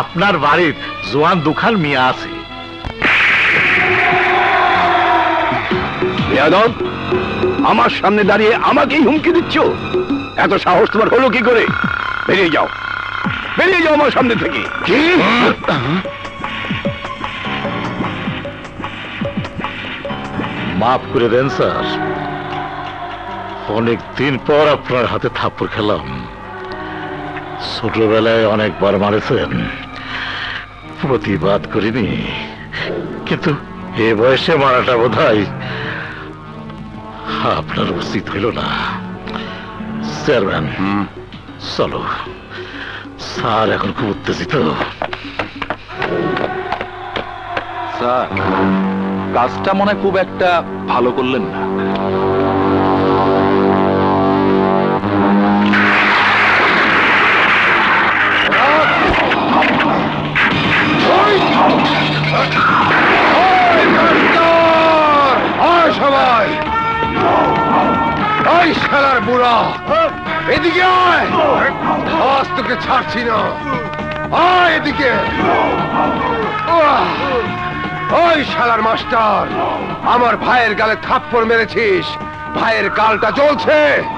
আপনার বাড়ির জোয়ান দুখান মিয়া আছে। বেয়াদব, আমার সামনে দাঁড়িয়ে আমাকেই হুমকি দিচ্ছ? এত সাহস তোমার হলো কি করে? বেরিয়ে যাও, বেরিয়ে যাও আমার সামনে থেকে। কি? মাফ করে দেন স্যার, অনেক দিন পর আপনার হাতে থাপ্পড় খেলাম। ছোটবেলায় অনেকবার মারেছেন, প্রতিবাদ করিনি, কিন্তু এ বয়সে মারাটা বোধহয় আপনার উচিত হইল না। চেয়ারম্যান, চলো, স্যার এখন খুব উত্তেজিত। স্যার, কাজটা মনে খুব একটা ভালো করলেন না। সবাই ওই শালার বুড়া এদিকে আয়, আজ তোকে ছাড়ছি না। আয় এদিকে। ওই শালার মাস্টার, আমার ভাইয়ের গালে থাপ্পড় মেরেছিস, ভাইয়ের গালটা জ্বলছে,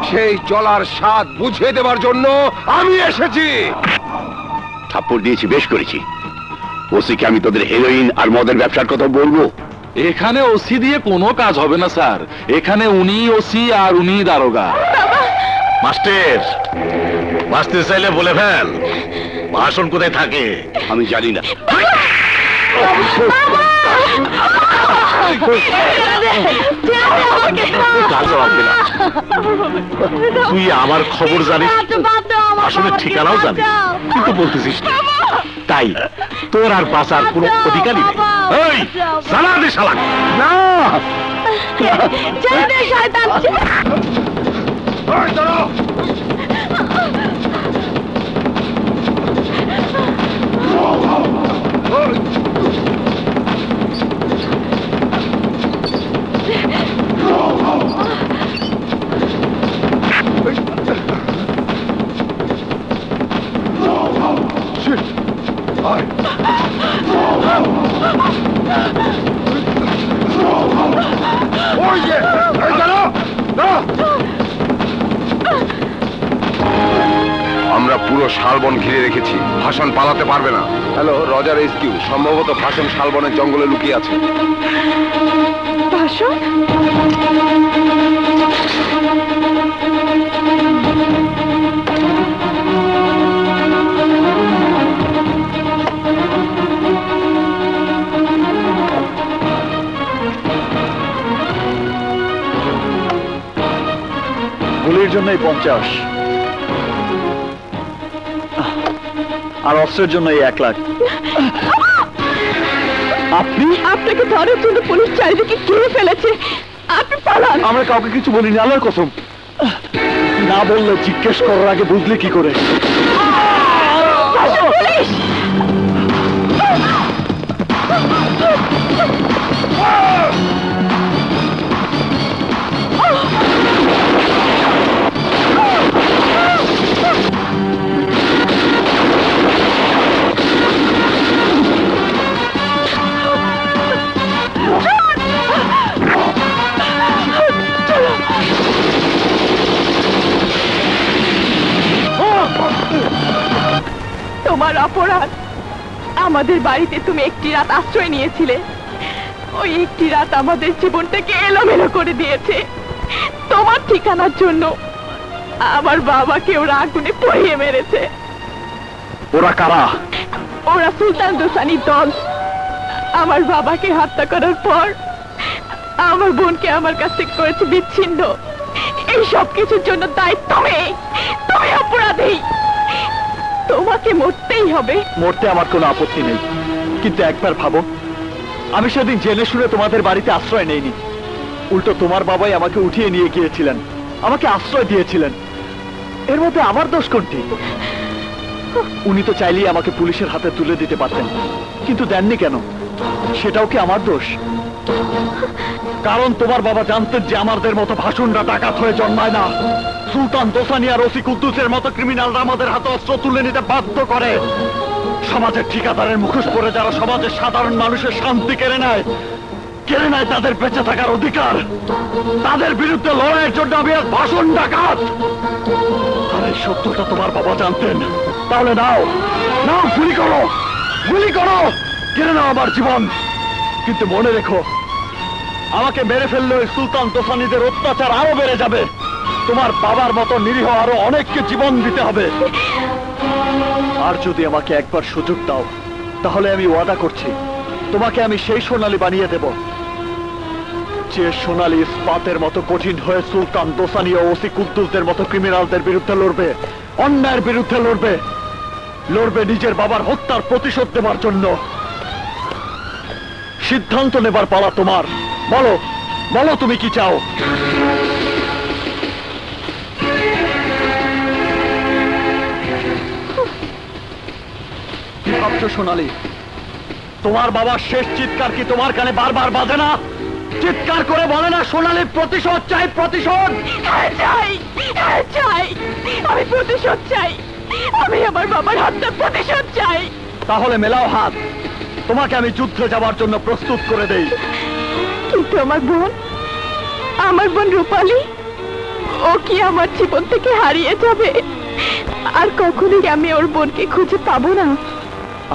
সেই জ্বলার স্বাদ বুঝিয়ে দেবার জন্য আমি এসেছি। থাপ্পড় দিয়েছি, বেশ করেছি। ওসিকে আমি তোদের হেরোইন আর মদের ব্যবসার কথা বলবো? এখানে ওসি দিয়ে কোনো কাজ হবে না স্যার, এখানে উনি ওসি আর উনি দারোগা। মাস্টার, বাঁচতে চাইলে বলে ফেল, ভাষণ কোথায় থাকে? আমি জানি না। তুই আমার খবর জানিস, আসলে ঠিকানাও জানিস, কিন্তু বলতেছিস না। তাই তোর আর বাঁচার কোনো অধিকারই নেই। এই সালা দে শালা। না, আমরা পুরো শালবন ঘিরে রেখেছি, ভাষণ পালাতে পারবে না। হ্যালো, রজার রেস্কিউ, সম্ভবত ভাষণ শালবনের জঙ্গলে লুকিয়ে আছে। ভাষণ? গুলির জন্যই 50 আর অস্ত্রের জন্য 1 লাখ। আপনি? আপনাকে ধরার জন্য পুলিশ চারিদিকে ঘিরে ফেলেছে, আপনি পালান। আমরা কাউকে কিছু বলিনি, আল্লাহর কসম। না বললে জিজ্ঞেস করার আগে বুঝলে কি করে? পুলিশ! তোমার অপরাধ, আমাদের বাড়িতে তুমি একটি রাত আশ্রয় নিয়েছিলে, ওই একটি রাত আমাদের জীবনটাকে এলোমেলো করে দিয়েছে। তোমার ঠিকানার জন্য আমার বাবাকে ওরা আগুনে পুড়িয়ে মেরেছে। ওরা কারা? ওরা সুলতান দোসানির দল। আমার বাবাকে হত্যা করার পর আমার বোনকে আমার কাছ থেকে করেছে বিচ্ছিন্ন। এই সব কিছুর জন্য দায়ী তুমি, তুমি অপরাধী। তোমাকে মরতেই হবে। মরতে আমার কোনো আপত্তি নেই, কিন্তু একবার ভাবো, আমি সেদিন জেনে শুনে তোমাদের বাড়িতে আশ্রয় নেইনি, উল্টো তোমার বাবাই আমাকে উঠিয়ে নিয়ে গিয়েছিলেন, আমাকে আশ্রয় দিয়েছিলেন। এর মধ্যে আমার দোষ কোনটি? উনি তো চাইলেই আমাকে পুলিশের হাতে তুলে দিতে পারতেন, কিন্তু দেননি কেন? সেটাও কি আমার দোষ? কারণ তোমার বাবা জানতেন যে আমাদের মতো ভাষণরা ডাকাত হয়ে জন্মায় না। সুলতান দোসানি আর ওসি কুদ্দুসের মতো ক্রিমিনালরা আমাদের হাতে অস্ত্র তুলে নিতে বাধ্য করে। সমাজের ঠিকাদারের মুখোশ পরে যারা সমাজের সাধারণ মানুষের শান্তি কেড়ে নেয় তাদের বেঁচে থাকার অধিকার, তাদের বিরুদ্ধে লড়াইয়ের জন্য আমি এক ভাষণ ডাকাত। আর এই সত্যটা তোমার বাবা জানতেন। তাহলে নাও নাও, গুলি করো, গুলি করো, কেড়ে নাও আমার জীবন। কিন্তু মনে রেখো, আমাকে মেরে ফেললে ওই সুলতান দোসানিদের অত্যাচার আরো বেড়ে যাবে। তোমার বাবার মতো নিরীহ আরো অনেককে জীবন দিতে হবে। আর যদি আমাকে একবার সুযোগ দাও, তাহলে আমি ওয়াদা করছি তোমাকে আমি সেই সোনালী বানিয়ে দেব, যে সোনালী ইস্পাতের মতো কঠিন হয়ে সুলতান দোসানি ও ওসি কুদ্দুসদের মতো ক্রিমিনালদের বিরুদ্ধে লড়বে, অন্যায়ের বিরুদ্ধে লড়বে, লড়বে নিজের বাবার হত্যার প্রতিশোধ দেবার জন্য। সিদ্ধান্ত নেবার পালা তোমার। বলো, বলো তুমি কি চাও? কি ভাবছো সোনালী? তোমার বাবার শেষ চিৎকার কি তোমার কানে বারবার বাজে না? চিৎকার করে বলে না সোনালী প্রতিশোধ চাই, প্রতিশোধ চাই, চাই, আমি প্রতিশোধ চাই, আমি আমার বাবার হত্যার প্রতিশোধ চাই। তাহলে মেলাও হাত, তোমাকে আমি যুদ্ধে যাওয়ার জন্য প্রস্তুত করে দেই। কিন্তু আমার বোন রূপালী, ও কি আমার জীবন থেকে হারিয়ে যাবে? আর কখনোই আমি ওর বোনকে খুঁজে পাবো না।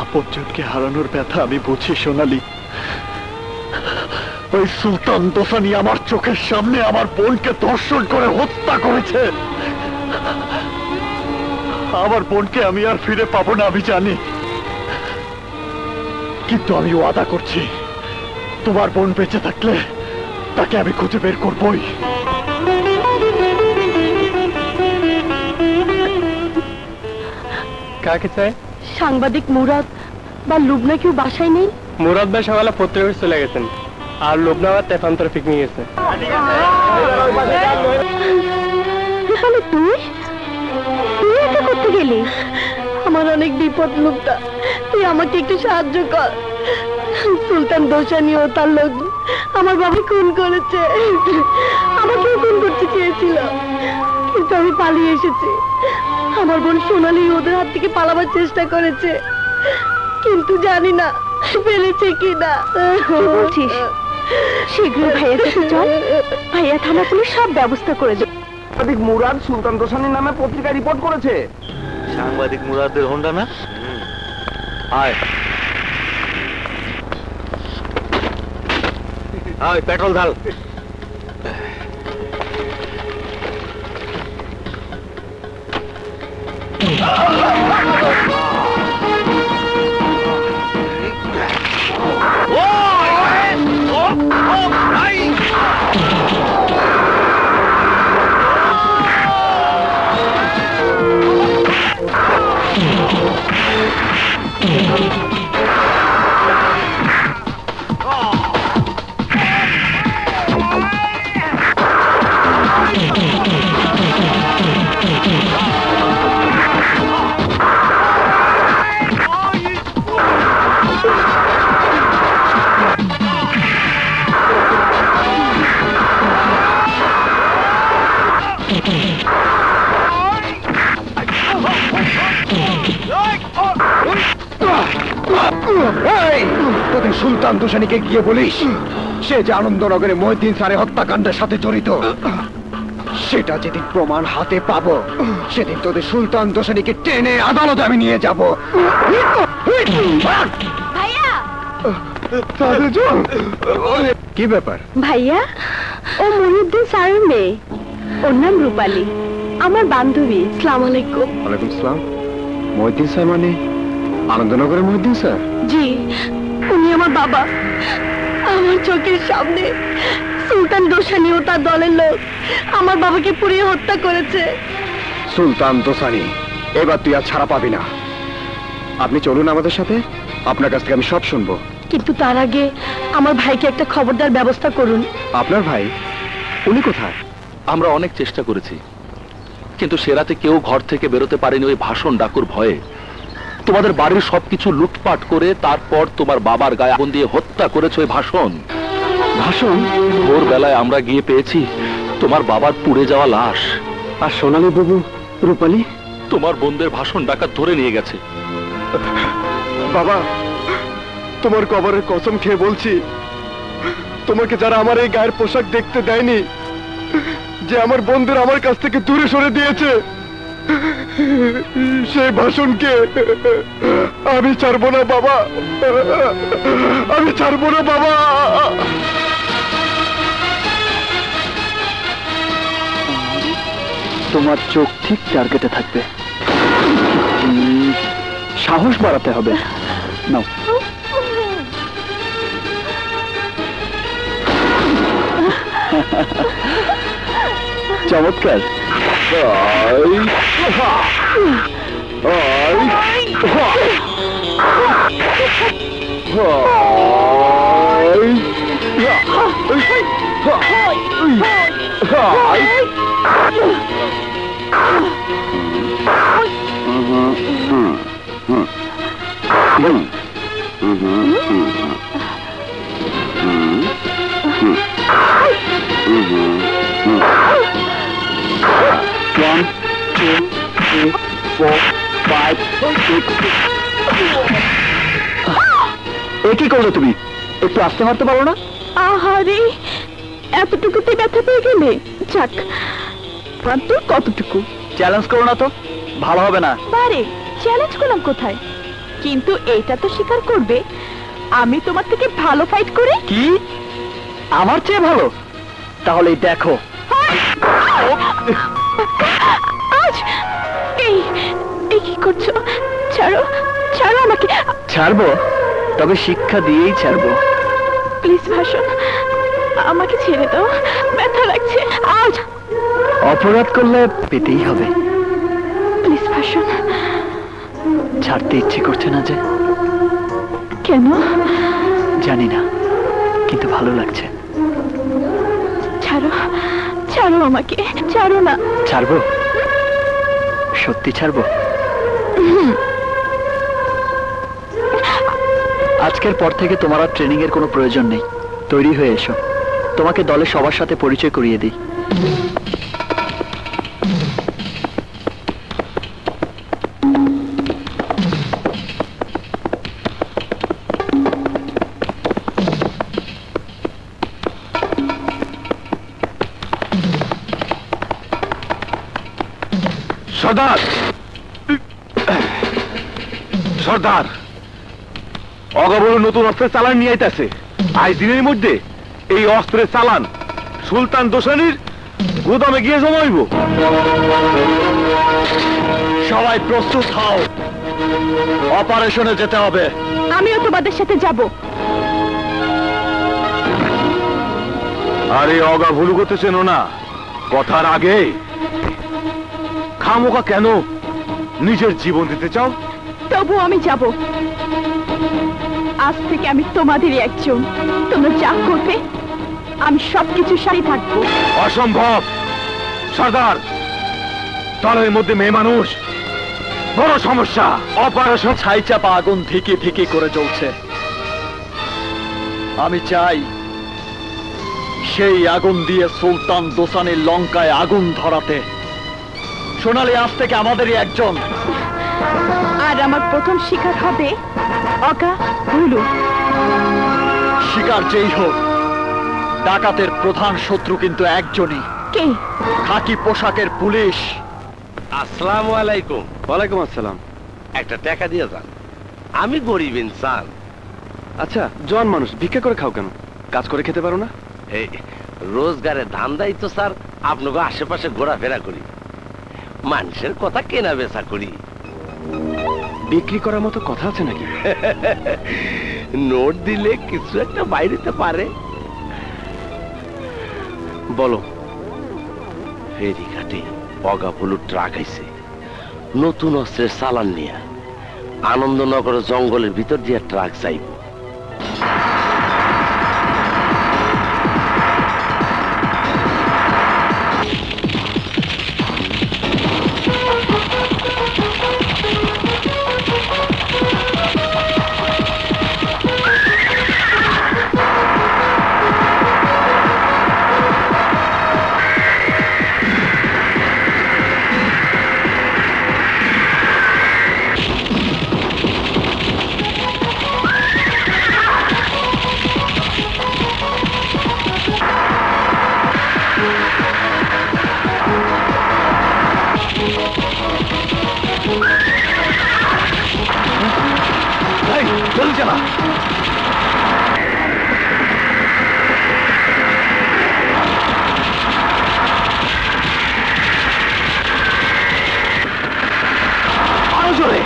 আপনজনকে হারানোর ব্যথা আমি বুঝি সোনালী। ওই সুলতান দোসানি আমার চোখের সামনে আমার বোনকে ধর্ষণ করে হত্যা করেছে। আমার বোনকে আমি আর ফিরে পাবো না আমি জানি, কিন্তু আমি ওয়াদা করছি তোমার বোন বেঁচে থাকলে তাকে আমি খুঁজে বের করবই। কাকে চাই? সাংবাদিক মুরাদ বা লুবনা কেউ বাসায় নেই? মুরাদ ভাই সকালে পত্রিকা চলে গেছেন, আর লুবনা আবার তেফান্তর পিকনিক গেছে। তুই এটা করতে গেলি? আমার অনেক বিপদ লুবনা, তুই আমাকে একটু সাহায্য কর। সুলতান দোসানি ও তার লোক আমার বাবা খুন করেছে, আমাকেও খুন করতে চেয়েছিল, কিন্তু আমি পালিয়ে এসেছি। আমার বোন সোনালী ওদের হাত থেকে পালাবার চেষ্টা করেছে, কিন্তু জানি না পেরেছে কিনা। বলছিস? শীঘ্রই ভাইয়ার কাছে চল, ভাইয়া থানা পুলিশ সব ব্যবস্থা করে দেবে। সাংবাদিক মুরাদ সুলতান দোসানির নামে পত্রিকা রিপোর্ট করেছে। সাংবাদিক মুরাদের হোন্ডা না? আয় আয়, পেট্রোল ঢাল। তোদের সুলতান দোসানিকে গিয়ে বলিস সে যে আনন্দনগরে মহিউদ্দিন স্যারের হত্যাকাণ্ডের সাথে জড়িত, সেটা যেদিন প্রমাণ হাতে পাবো সেদিন তোদের সুলতান দোসানিকে টেনে আদালতে আমি নিয়ে যাব। ভাইয়া, কি ব্যাপার? ভাইয়া, ও মহিউদ্দিন স্যারের মেয়ে, ওর নাম রূপালী, আমার বান্ধবী। আসসালামু আলাইকুম। ওয়ালাইকুম আসসালাম। মহিউদ্দিন স্যার মানে আনন্দনগরের মহিউদ্দিন স্যার? জি, উনি আমার বাবা। আমার চোখের সামনে সুলতান দোসানি ও তার দলের লোক আমার বাবাকে পুড়িয়ে হত্যা করেছে। সুলতান দোসানি, এবার তুই আর ছাড়া পাবি না। আপনি চলুন আমাদের সাথে, আপনার কাছ থেকে আমি সব শুনবো। কিন্তু তার আগে আমার ভাইকে একটা খবরদার ব্যবস্থা করুন। আপনার ভাই? উনি কোথায়? আমরা অনেক চেষ্টা করেছি, কিন্তু সে রাতে কেউ ঘর থেকে বেরোতে পারেনি ওই ভাষণ ডাকুর ভয়ে। তোমাদের বাড়ির সবকিছু লুটপাট করে তারপর তোমার বাবার গায়ে আগুন দিয়ে হত্যা করেছে ওই ভাষণ। ভাষণ? ভোর বেলায় আমরা গিয়ে পেয়েছি তোমার বাবার পুড়ে যাওয়া লাশ। আর সোনালী বাবু, রূপালী? তোমার বোনদের ভাষণ ডাকাত ধরে নিয়ে গেছে। বাবা, তোমার কবরের কসম খেয়ে বলছি, তোমাকে যারা আমার এই গায়ের পোশাক দেখতে দেয়নি, যে আমার বন্ধুরা আমার কাছ থেকে দূরে সরে দিয়েছে, সেই ভাষণকে আমি ছাড়বো না বাবা, আমি ছাড়বো না বাবা। তোমার চোখ ঠিক টার্গেটে থাকবে, সাহস বাড়াতে হবে। নাও। চমৎকার। One, two, three, four, five, six. কি করলে তুমি? একটু আস্তে মারতে পারো না? আহারে, এতটুকুতে ব্যথা পেয়ে গেলে? যাক, মাত্র কতটুকু? চ্যালেঞ্জ করো না তো, ভালো হবে না। বারে চ্যালেঞ্জ করলাম কোথায়? কিন্তু এইটা তো স্বীকার করবে আমি তোমার থেকে ভালো ফাইট করে। কি? আমার চেয়ে ভালো? তাহলে দেখো। আজ এই কি করছো? ছাড়ো, ছাড়ো আমাকে। ছাড়বো, তবে শিক্ষা দিয়েই ছাড়বো। প্লিজ ভাষণ, আমাকে ছেড়ে দাও, ব্যথা লাগছে। আজ অপরাধ করলে পেতেই হবে। প্লিজ ভাষণ। ছাড়তে ইচ্ছে করছে না যে? কেন জানি না, কিন্তু ভালো লাগছে। ছাড়ো, ছাড়ো আমাকে, ছাড়ো না। ছাড়বো, সত্যি ছাড়বো। আজকের পর থেকে তোমার আর ট্রেনিং এর কোনো প্রয়োজন নেই। তৈরি হয়ে এসো, তোমাকে দলের সবার সাথে পরিচয় করিয়ে দিই। সর্দার, সর্দার, অগবল নতুন অস্ত্রের চালান নিয়ে আইতাছে। আজ দিনের মধ্যে এই অস্ত্রের চালান সুলতান দোসানির গুদামে গিয়ে জমা হইব। সবাই প্রস্তুত হও, অপারেশনে যেতে হবে। আমিও তোমাদের সাথে যাব। আরে অগা ভুল করতেছেন না, কথার আগে খামোকা কেন নিজের জীবন দিতে চাও? তবু আমি যাব। আজ থেকে আমি তোমাদেরই একজন। তোমরা যা করবে আমি সবকিছুর সাথে থাকবো। অসম্ভব সর্দার, দলের মধ্যে মেয়ে মানুষ, বড় সমস্যা। অপারেশন ছাইচাপা আগুন ধিকি ধিকি করে চলছে। আমি চাই সেই আগুন দিয়ে সুলতান দোসানির লঙ্কায় আগুন ধরাতে। সোনালী আজ থেকে আমাদেরই একজন। আর আমার প্রথম শিকার হবে অকা ভুলু। শিকার যেই হোক, ডাকাতের প্রধান শত্রু কিন্তু একজনই। কে? খাকি পোশাকের পুলিশ। আসসালামু আলাইকুম। ওয়ালাইকুম আসসালাম। একটা টাকা দিয়ে যান, আমি গরিব ইনসান। আচ্ছা, জন মানুষ ভিক্ষা করে খাও কেন? কাজ করে খেতে পারো না? এই রোজগারের ধান্দাই তো স্যার আপনাকে আশেপাশে ঘোরাফেরা করি, মানুষের কথা কেনা বেচা করি। বিক্রি করার মতো কথা আছে নাকি? নোট দিলে কিছু একটা বাইরেতে পারে। বলো। ফেরিঘাটে অগাফুলু ট্রাক আইছে নতুন অস্ত্রের চালান নিয়ে। আনন্দনগর জঙ্গলের ভিতর দিয়ে ট্রাক যাইব। জলদি চালা। আরো জোরে।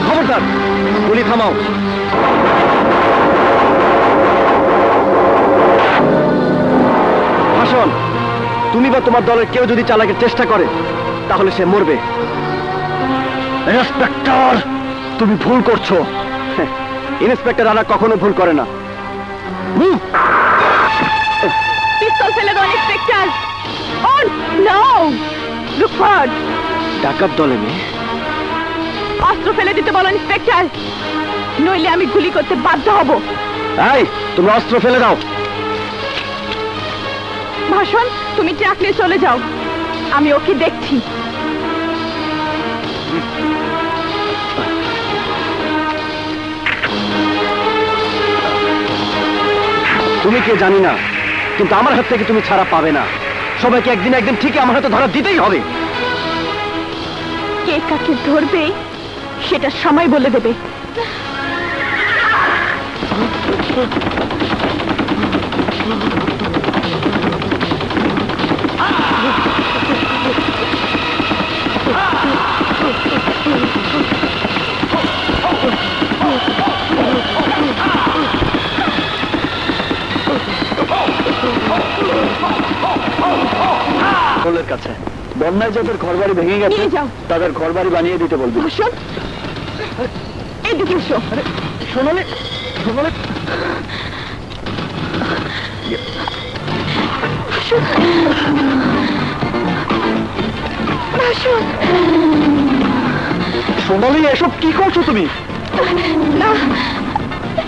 খবরদার, গুলি থামাও। ভাষণ, তুমি বা তোমার দলের কেউ যদি চালাকের চেষ্টা করে তাহলে সে মরবে। ইন্সপেক্টর, তুমি ভুল করছো। ইন্সপেক্টর আনা কখনো ভুল করে না। পিস্তল ফেলে দাও inspector. Oh no! Look forward! ডাকাত দলে মেয়ে। অস্ত্র ফেলে দিতে বলো ইন্সপেক্টর, নইলে আমি গুলি করতে বাধ্য হব। এই, তোমরা অস্ত্র ফেলে দাও। ভাষণ, তুমি ট্রাক নিয়ে চলে যাও, আমি ওকে দেখছি। তুমি কে জানি না, কিন্তু আমার হাত থেকে তুমি ছাড়া পাবে না। সবাইকে একদিন একদিন ঠিকই আমার হাতে ধরা দিতেই হবে। কে কাকে ধরবে সেটা সময় বলে দেবে। কাছে বন্যায় যাদের ঘর বাড়ি ভেঙে গেছে তাদের ঘর বাড়ি বানিয়ে দিতে বলবো। ভাষণ, এদিকে এসো। সোনালি, সোনালি, সোনালি, এসব কি করছো তুমি? না,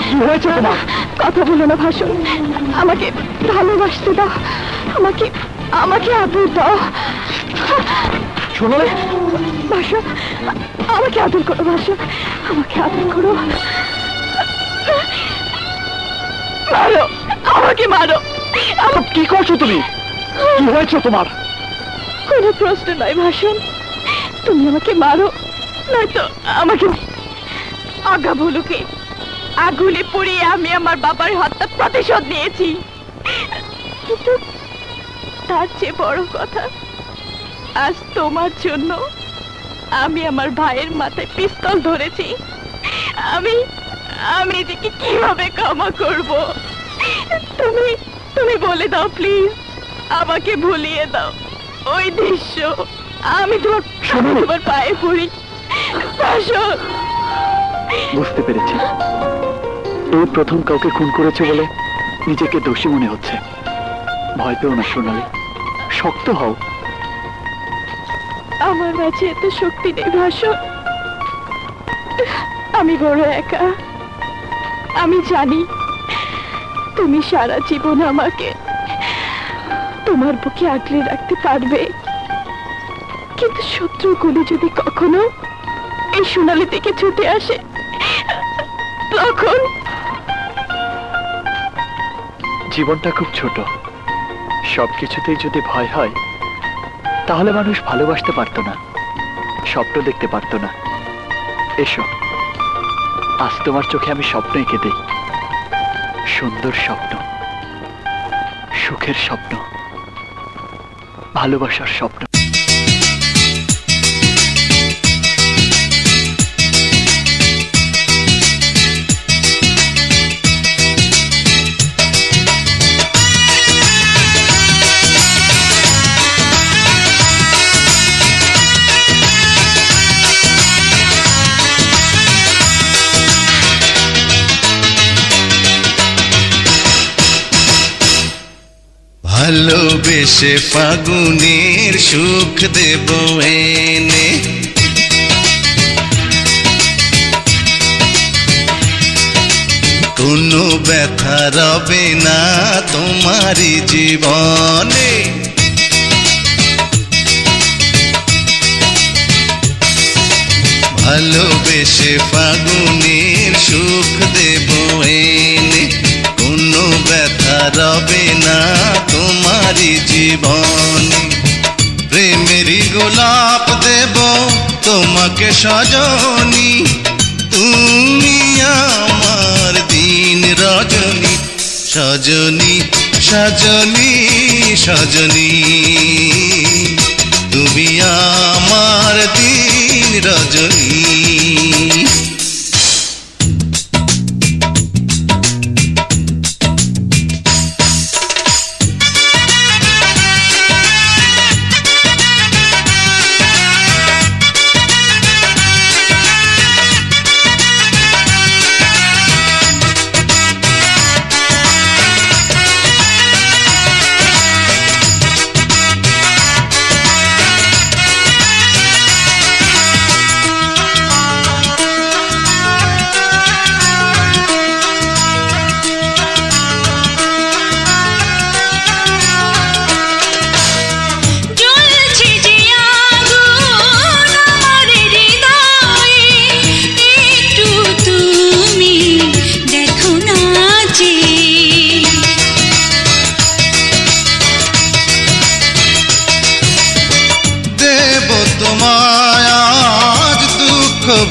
কি হয়েছে তোমার? কথা বলো না ভাষণ, আমাকে ভালোবাসতে দাও, আমাকে আমাকে আদর দাও। সোনালি, ভাষণ, আমাকে আদর করো। ভাষণ, আমাকে আদর করো। মারো, আমাকে মারো। কি করছো তুমি? কি হয়েছে তোমার? কোনো প্রশ্ন নয় ভাষণ, তুমি আমাকে মারো, নয়তো আমাকে আগা বলুকে আগুনে পুড়িয়ে আমি আমার বাবার হত্যা প্রতিশোধ নিয়েছি। কিন্তু তার চেয়ে বড় কথা, আজ তোমার জন্য আমি আমার ভাইয়ের মাথায় পিস্তল ধরেছি। আমি আমি এদিকে কিভাবে ক্ষমা করব? তুমি তুমি বলে দাও প্লিজ, আমাকে ভুলিয়ে দাও ওই দৃশ্য। আমি তোমার পায়ে পড়ি। বুঝতে পেরেছি, এই প্রথম কাউকে খুন করেছে বলে নিজেকে দোষী মনে হচ্ছে। ভয় পেও না সোনালি, শক্ত হও। আমার মাঝে এত শক্তি নেই ভাষণ। আমি বড় একা। আমি জানি তুমি সারা জীবন আমাকে তোমার বুকে আগলে রাখতে পারবে, কিন্তু শত্রুগুলি যদি কখনো এই সোনালি থেকে ছুটে আসে তখন। জীবনটা খুব ছোট, সবকিছুতেই যদি ভয় হয় তাহলে মানুষ ভালোবাসতে পারতো না, স্বপ্ন দেখতে পারতো না। এসো, আজ তোমার চোখে আমি স্বপ্ন এঁকে দেই, সুন্দর স্বপ্ন, সুখের স্বপ্ন, ভালোবাসার স্বপ্ন। ভালোবেসে ফাগুনের সুখ দেব এনে, কোনো ব্যথা রবে না তোমারই জীবনে। ভালোবেসে ফাগুনের সুখ দেব এনে, কোনো ব্যথা রবে না তোমারই জীবনে। প্রেমেরই গোলাপ দেব তোমাকে সজনী, তুমি আমার দিন রজনী, সজনী সজনী সজনী, তুমি আমার দিন রজনী।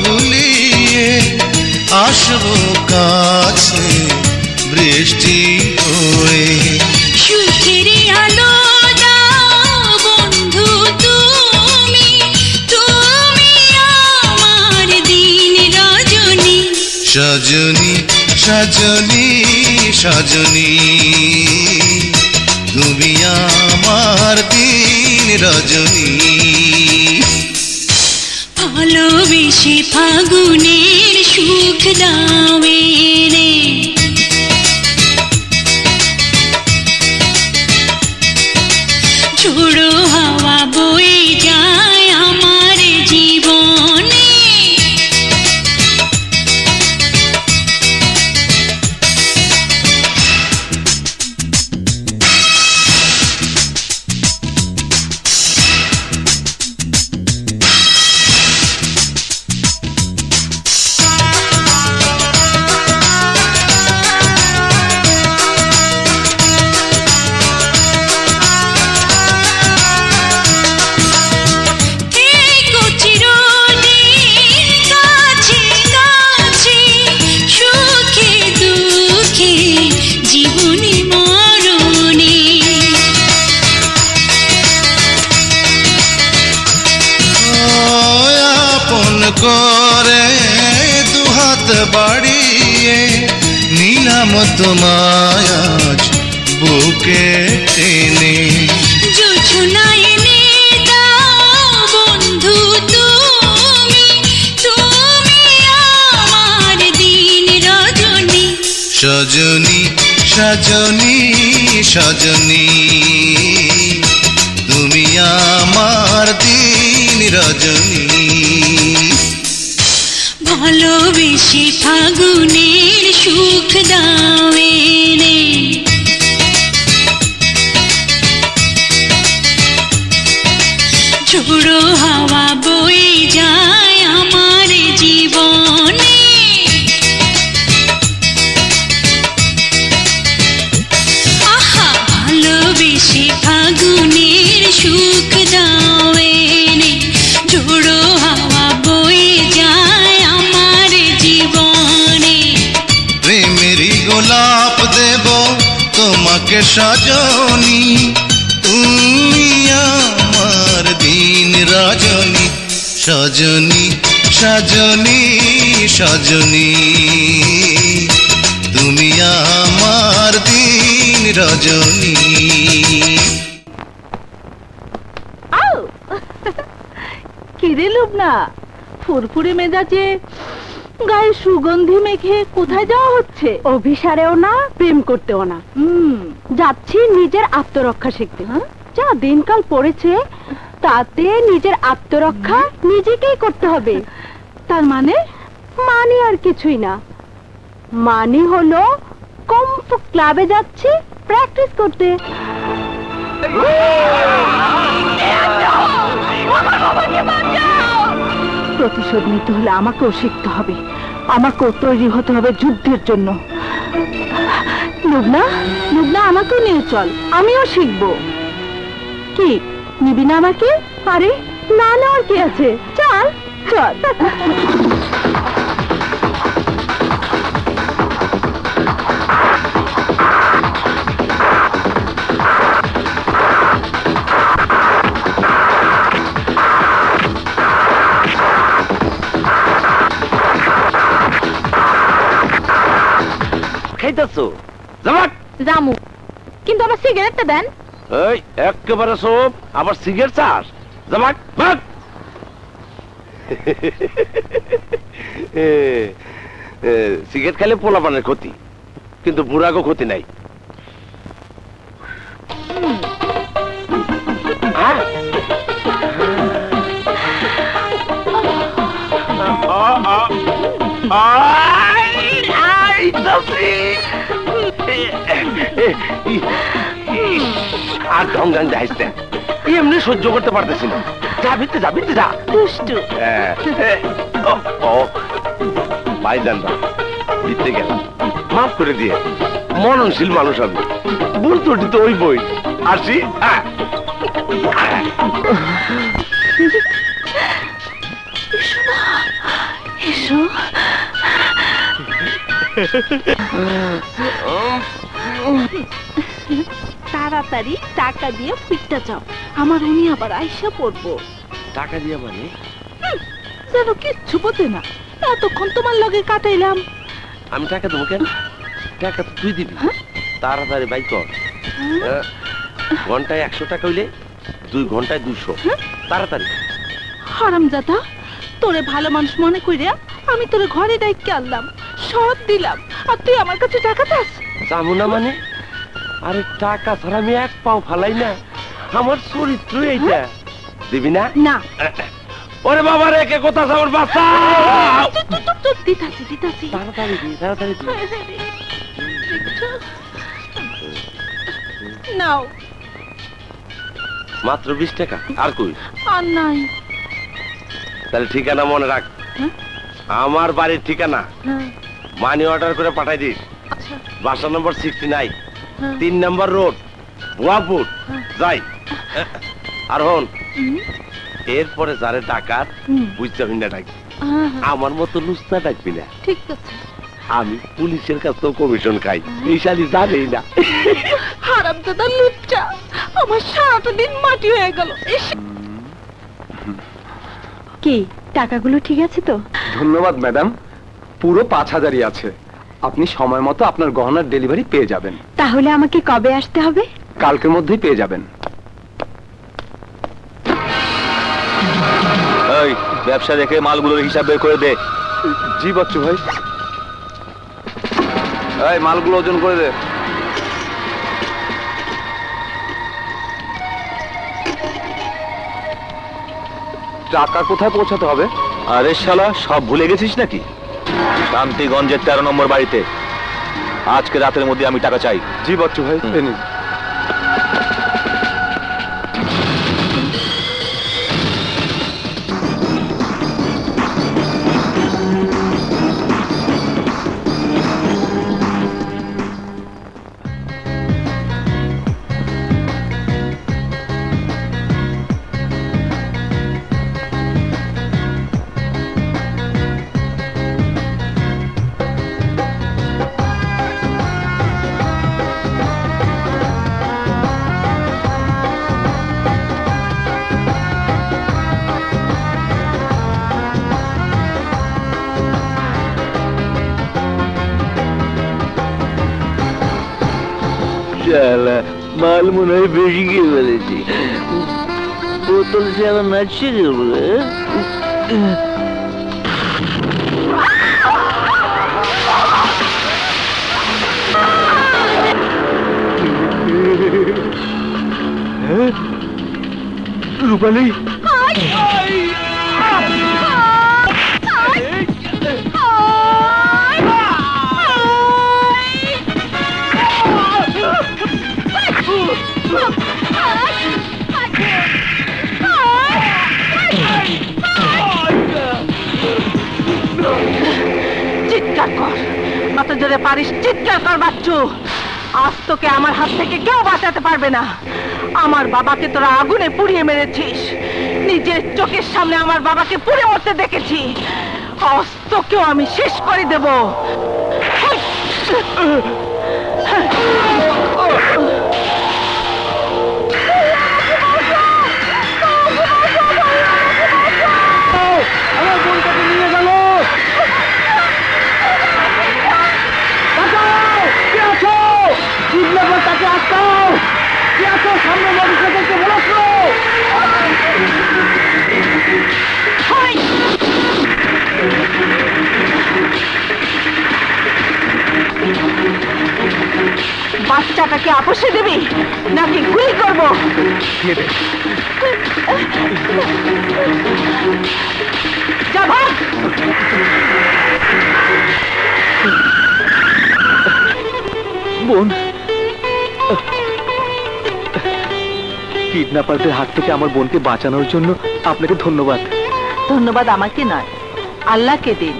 ভুলিয়ে আসবো কাছে বৃষ্টি হয়ে, সুখের আলো দাও বন্ধু তুমি, তুমি আমার দিন রজনী, সজনী সজনী সজনী, তুমি আমার দিন রজনী। ভালোবেসে ফাগুনের সুখ দাও এনে, ঝোড়ো হাওয়া বয়ে যায় আমার জীবনে। করে দুহাত বাড়িয়ে নিলাম তোমায় আজ বুকে টেনে, জোছনা এনে দাও বন্ধু তুমি, তুমি আমার দিন রজনী, সজনী সজনী সজনী, তুমি আমার দিন দিন রজনী ভালোবেসে ফাগুনের সুখ দাও এনে ঝোড়ো হাওয়া বয়ে যায় আমার জীবনে আহা ভালোবেসে ফাগুনের সুখ দাও এনে ঝোড়ো হাওয়া বয়ে যায় আমার জীবনে প্রেমেরই গোলাপ দেব তোমাকে সজনী তুমি আমার দিন রজনী সজনী সজনী সজনী তুমি আমার দিন রজনী কিরে লুবনা ফুরফুরে মেজাজে গায়ে সুগন্ধি মেখে কোথায় যাওয়া হচ্ছে? অভিসারেও না, প্রেম করতেও না। যাচ্ছি নিজের আত্মরক্ষা শিখতে। যা দিনকাল পড়েছে তাতে নিজের আত্মরক্ষা নিজেকেই করতে হবে। তার মানে মানে আর কিছুই না, মানে হলো কমফু ক্লাবে যাচ্ছি প্র্যাকটিস করতে। প্রতিশোধ নিতে হলে আমাকেও শিখতে হবে, আমাকেও তৈরি হতে হবে যুদ্ধের জন্য। লুবনা, লুবনা আমাকেও নিয়ে চল, আমিও শিখবো। কি নিবি না আমাকে? আরে না না, আর কি আছে, চল চল। খাইতেছো জামাক জামু, কিন্তু আমার সিগারেটটা দেন। এই একেবারে সব আবার সিগারেট চাস জামাক ভাগ সিগারেট খেলে পোলাপানের ক্ষতি, কিন্তু বুড়াগো ক্ষতি নাই। আর ঢং ঢং যাইস না, এমনি সহ্য করতে পারতেছি না। যা ভিতরে যা, ভিতরে যা। দুষ্টু। ভাই জান ভিতরে গেলাম, মাফ করে দিয়ে। মননশীল মানুষ আমি, ভুল ত্রুটি তো ওই বই। আসি। এসো। তাড়াতাড়ি টাকা দিয়ে ফিরতে যাও, আমার উনি আবার আইসা পড়বো। টাকা দিয়ে মানে? যেন কিচ্ছু বোঝে না, এতক্ষণ তোমার লগে কাটাইলাম। আমি টাকা দেবো কেন? টাকা তো তুই দিবি। তাড়াতাড়ি বাই কর। ঘন্টায় 100 টাকা হইলে 2 ঘন্টায় 200। তাড়াতাড়ি। হারামজাদা, তোরে ভালো মানুষ মনে কইরা আমি তোরে ঘরে ডাইকে আনলাম, সব দিলাম, আর তুই আমার কাছে টাকা চাস? চামু না মানে? আরে টাকা ছাড়া আমি এক পাও ফালাই না, আমার চরিত্র এইটা। দিবি না? না। ওরে বাবা রে, কে কথা আমার বাচ্চা। দিতাছি দিতাছি। তাড়াতাড়ি দি, তাড়াতাড়ি দি। নাও। মাত্র 20 টাকা, আর কই? আর নাই। তাহলে ঠিকানা মনে রাখ, আমার বাড়ির ঠিকানা। মানি অর্ডার করে পাঠাই দিস। বাসা নম্বর 69, 3 নম্বর রোড, ভুয়াপুর। যাই। আর হন, এরপরে যারে ডাকাত বুঝতে না ডাকবি, আমার মতো লুস্তা ডাকবি না। ঠিক আছে। আমি পুলিশের কাছেও কমিশন খাই, এই শালি জানেই না। হারামজাদা লুচ্চা, আমার সারাটা দিন মাটি হয়ে গেল। কি টাকাগুলো ঠিক আছে তো? ধন্যবাদ ম্যাডাম, পুরো 5000ই আছে। আপনি সময় মতো আপনার গহনার ডেলিভারি পেয়ে যাবেন। তাহলে আমাকে কবে আসতে হবে? কালকের মধ্যেই পেয়ে যাবেন। এই ব্যবসা দেখে মালগুলোর হিসাব বের করে দে। জি বাচ্চু ভাই। এই মালগুলো ওজন করে দে। টাকা কোথায় পৌঁছাতে হবে? আরে শালা, সব ভুলে গেছিস নাকি? শান্তিগঞ্জের 13 নম্বর বাড়িতে আজকে রাতের মধ্যে আমি টাকা চাই। জি বাচ্চু ভাই, নিন। মাল মনে হয় বেশি গিয়ে ফেলেছি। বোতল সে আবার নাচছে কে বলে? রূপালী, চিৎকার কর, কত জোরে পারিস চিৎকার কর বাচ্চু। আজ তোকে আমার হাত থেকে কেউ বাঁচাতে পারবে না। আমার বাবাকে তোরা আগুনে পুড়িয়ে মেরেছিস, নিজের চোখের সামনে আমার বাবাকে পুড়ে মরতে দেখেছি। আজ তোকেও আমি শেষ করে দেব। আমার বোনটাকে নিয়ে গেল। তাকে আটকাও, কে আছো? সামনে মোটরসাইকেলকে বলছ। বাচ্চাটাকে আপোষে দিবি নাকি গুলি করবো? যা ভাগ। বোন, কিডন্যাপারদের হাত থেকে আমার বোনকে বাঁচানোর জন্য আপনাকে ধন্যবাদ। ধন্যবাদ আমাকে নয়, আল্লাহকে দিন।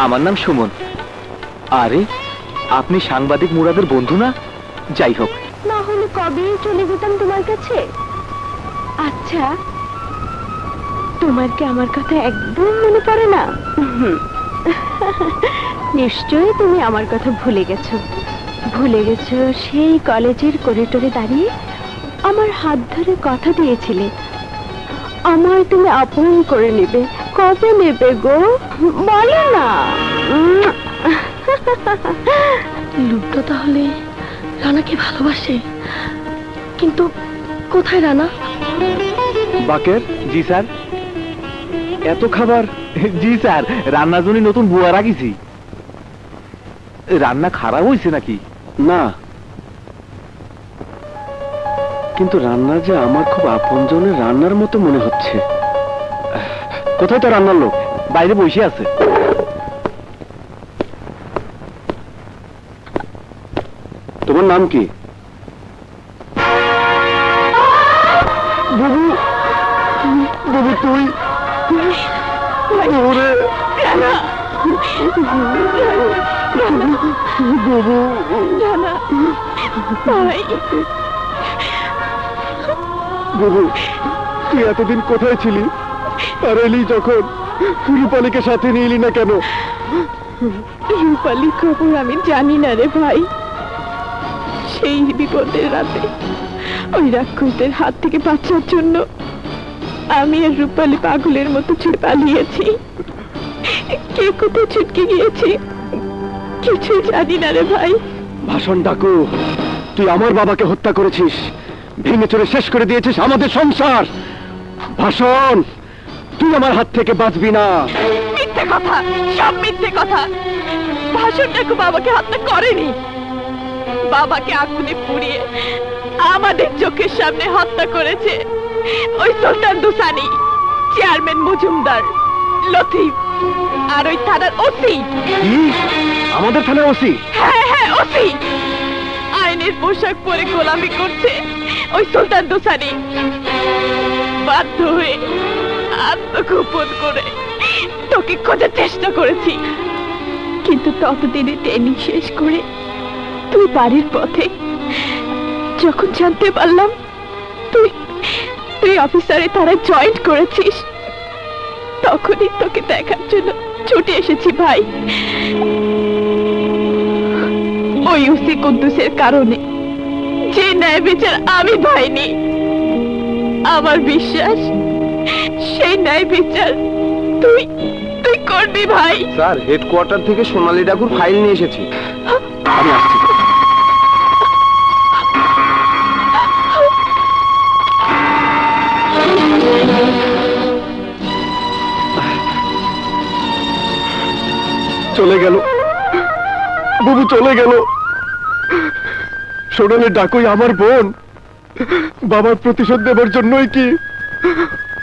আমার নাম সুমন। আরে, আপনি সাংবাদিক মুরাদের বন্ধু না? যাই হোক, না হলে কবেই চলে যেতাম তোমার কাছে। আচ্ছা, তোমার কি আমার কথা একদম মনে পড়ে না? নিশ্চয়ই তুমি আমার কথা ভুলে গেছো। ভুলে গেছো সেই কলেজের করিডোরে দাঁড়িয়ে আমার হাত ধরে কথা দিয়েছিলে আমায় তুমি আপন করে নেবে। কবে নেবে গো, বলো না। লুকটা তাহলে রানাকে ভালোবাসে, কিন্তু কোথায় রানা? বাকের। জি স্যার। এত খাবার? জি স্যার, রান্নার জন্য নতুন বুয়া রাখিছি। রান্না খারাপ হয়েছে নাকি? না, কিন্তু রান্না যে আমার খুব আপনজনের রান্নার মতো মনে হচ্ছে। কোথায় তো রান্নার লোক? বাইরে বসে আছে। তোমার নাম কি? বাবু, বাবু তুই? ওরে বাবু, বাবু তুই এতদিন কোথায় ছিলি? আর এলি যখন, রূপালীকে সাথে নিয়ে এলি না কেন? রূপালী খবর আমি জানি না রে ভাই। সেই বিপদের রাতে ওই রাক্ষসদের হাত থেকে বাঁচার জন্য আমি আর রূপালী পাগলের মতো ছুটে পালিয়েছি। কে কোথায় ছুটকে গিয়েছি কিছুই জানি না রে ভাই। ভাষণ ডাকু, তুই আমার বাবাকে হত্যা করেছিস, ভেঙে চুরে শেষ করে দিয়েছিস আমাদের সংসার। ভাষণ, তুই আমার হাত থেকে বাঁচবি না। মিথ্যে কথা, সব মিথ্যে কথা। ভাষণ ডাকু বাবাকে হত্যা করেনি, বাবাকে আগুনে পুড়িয়ে আমাদের চোখের সামনে হত্যা করেছে। ওই সুলতান দোসানি, চেয়ারম্যান মজুমদার, লতিফ আর ওই থানার ওসি। আমাদের থানার ওসি? হ্যাঁ হ্যাঁ ওসি। আইনের পোশাক পরে গোলামি করছে ওই সুলতান দোসানি। বাধ্য হয়ে আত্মগোপন করে তোকে খোঁজার চেষ্টা করেছি, কিন্তু ততদিনে ট্রেনিং শেষ করে তুই বাড়ির পথে যখন জানতে পারলাম তুই তুই অফিসারে তারা জয়েন্ট করেছিস, তখনই তোকে দেখার জন্য ছুটে এসেছি ভাই। ওই ওসি কুদ্দুসের কারণে যে ন্যায় বিচার আমি পাইনি, আমার বিশ্বাস সেই ন্যায় বিচার তুই তুই করবি ভাই। স্যার, হেডকোয়ার্টার থেকে সোনালী ডাকুর ফাইল নিয়ে এসেছি, আমি আসছি। চলে গেল বাবু, চলে গেল। সোনালী ডাকুই আমার বোন। বাবার প্রতিশোধ দেবার জন্যই কি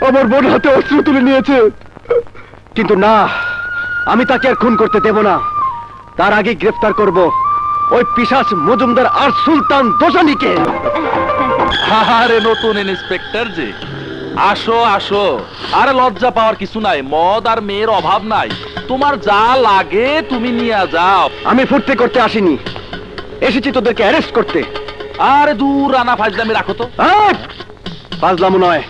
আমার বোন হাতে অস্ত্র তুলে নিয়েছে? কিন্তু না, আমি তাকে আর খুন করতে দেব না। তার আগে গ্রেফতার করব ওই পিশাচ মজুমদার আর সুলতান দোসানিকে। আরে নতুন ইন্সপেক্টর যে, আসো আসো। আরে লজ্জা পাওয়ার কিছু নাই, মদ আর মেয়ের অভাব নাই। তোমার যা লাগে তুমি নিয়ে যাও। আমি ফুর্তি করতে আসিনি, এসেছি তোদেরকে অ্যারেস্ট করতে। আরে দূর, রানা ফাজলামি রাখো তো। ফাজলামো নয়,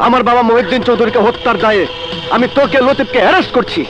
আমার বাবা মহিউদ্দিন চৌধুরীকে হত্যার দায়ে আমি তোকে লতিফকে অ্যারেস্ট করছি।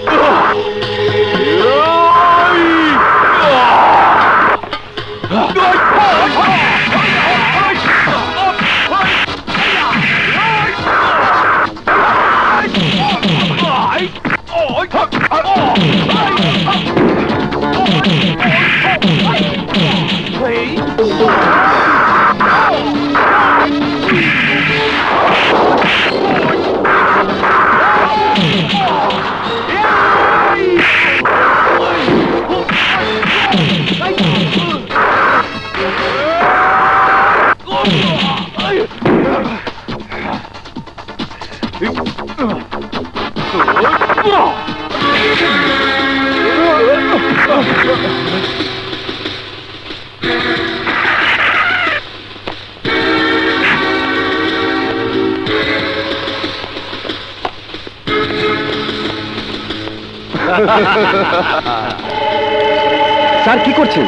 স্যার কি করছেন?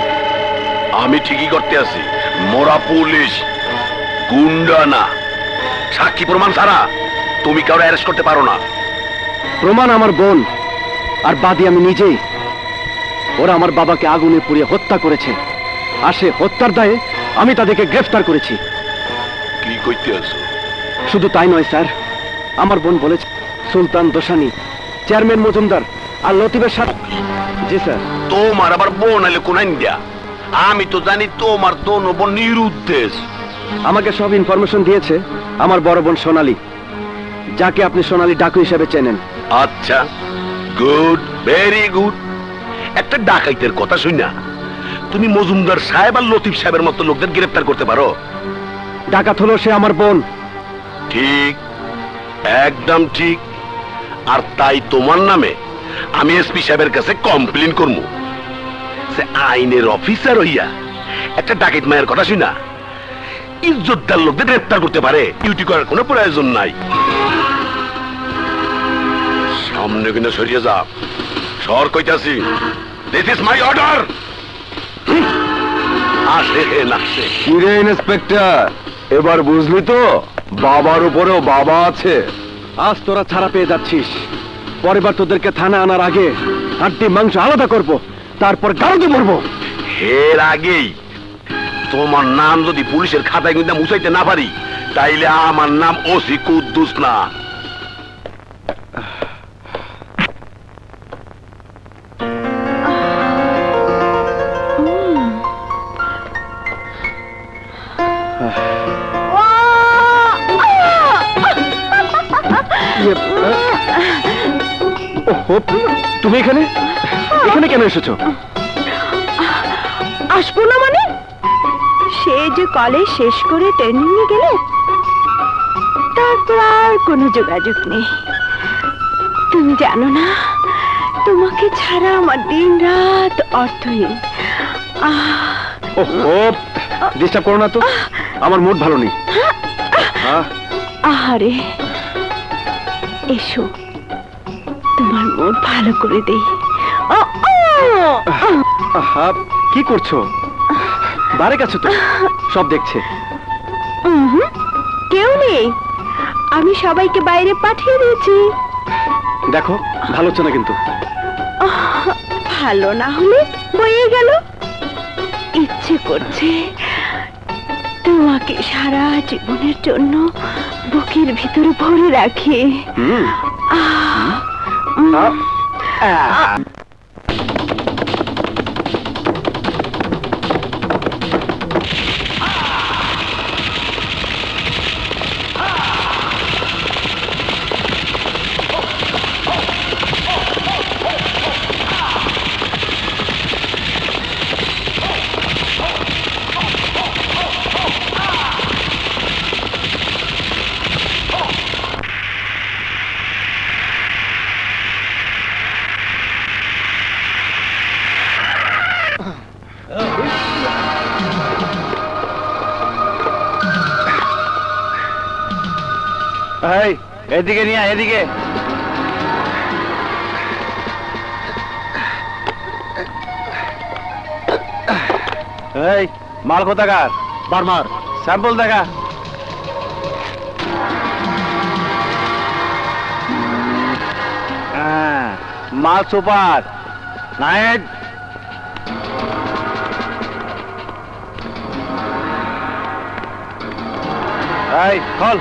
আমি ঠিকই করতে আছি। মোরা পুলিশ, গুন্ডা না। সাক্ষী প্রমাণ ছাড়া তুমি কাউকে অ্যারেস্ট করতে পারো না। প্রমাণ আমার বোন আর বাদী আমি নিজেই। ওরা আমার বাবাকে আগুনে পুড়িয়ে হত্যা করেছে, আর সে হত্যার দায়ে আমি তাদেরকে গ্রেফতার করেছি। কি কইতে আছো? শুধু তাই নয় স্যার, আমার বোন বলেছে সুলতান দোসানি, চেয়ারম্যান মজুমদার আর লতিফের সাথে। জি স্যার। তোমার আবার বোন এলে কোন ইন্ডিয়া? আমি তো জানি তোমার দোনো বোন নিরুদ্দেশ। আমাকে সব ইনফরমেশন দিয়েছে আমার বড় বোন সোনালী, যাকে আপনি সোনালী ডাকু হিসেবে চেনেন। আচ্ছা, গুড, ভেরি গুড। একটা ডাকাইতের কথা শুনা তুমি মজুমদার সাহেব আর লতিফ সাহেবের মতো লোকদের গ্রেফতার করতে পারো? ডাকাত হলো সে আমার বোন। ঠিক, একদম ঠিক। আর তাই তোমার নামে আমি এসপি সাহেবের কাছে কমপ্লেন করবো। সে আইনের অফিসার হইয়া একটা ডাকাত মায়ের কথা শুনা ইজ্জতদার লোকদের গ্রেফতার করতে পারে? ডিউটি করার কোনো প্রয়োজন নাই। সামনে কিন্তু সরিয়ে যা, সর কইতাছি। This is my order. আসে নাচে। কিরে ইন্সপেক্টর, এবার বুঝলি তো বাবার উপরেও বাবা আছে। আজ তোরা ছাড়া পেয়ে যাচ্ছিস, পরেরবার তোদেরকে থানা আনার আগে হাড্ডি মাংস আলাদা করব, তারপর গাড়িতে মরবো। এর আগেই তোমার নাম যদি পুলিশের খাতায় কিন্তু মুছাইতে না পারি, তাইলে আমার নাম ওসি কুদ্দুস না। তুমি এখানে এখানে কেন এসেছো? আসবো না মানে? সে যে কলেজ শেষ করে ট্রেনিং নিয়ে গেলে সাথে আর কোনো যোগাযোগ নেই। তুমি জানো না, তোমাকে ছাড়া আমার দিন রাত অর্থহীন। ডিস্টার্ব করো না তো, আমার মুড ভালো নেই। আহারে, এসো তোমার মুড ভালো করে দেই। কি করছো? বারে গেছো তো, সব দেখছে। কেউ নেই, আমি সবাইকে বাইরে পাঠিয়ে দিয়েছি। দেখো ভালো হচ্ছে না কিন্তু। ভালো না হলে বয়ে গেল। ইচ্ছে করছে তোমাকে সারা জীবনের জন্য বুকের ভিতরে ভরে রাখি। এদিকে নিয়ে এদিকে। এই মাল কোথাকার? বারমার স্যাম্পল দেখা। মাল সুপার নাইট। এই খোল।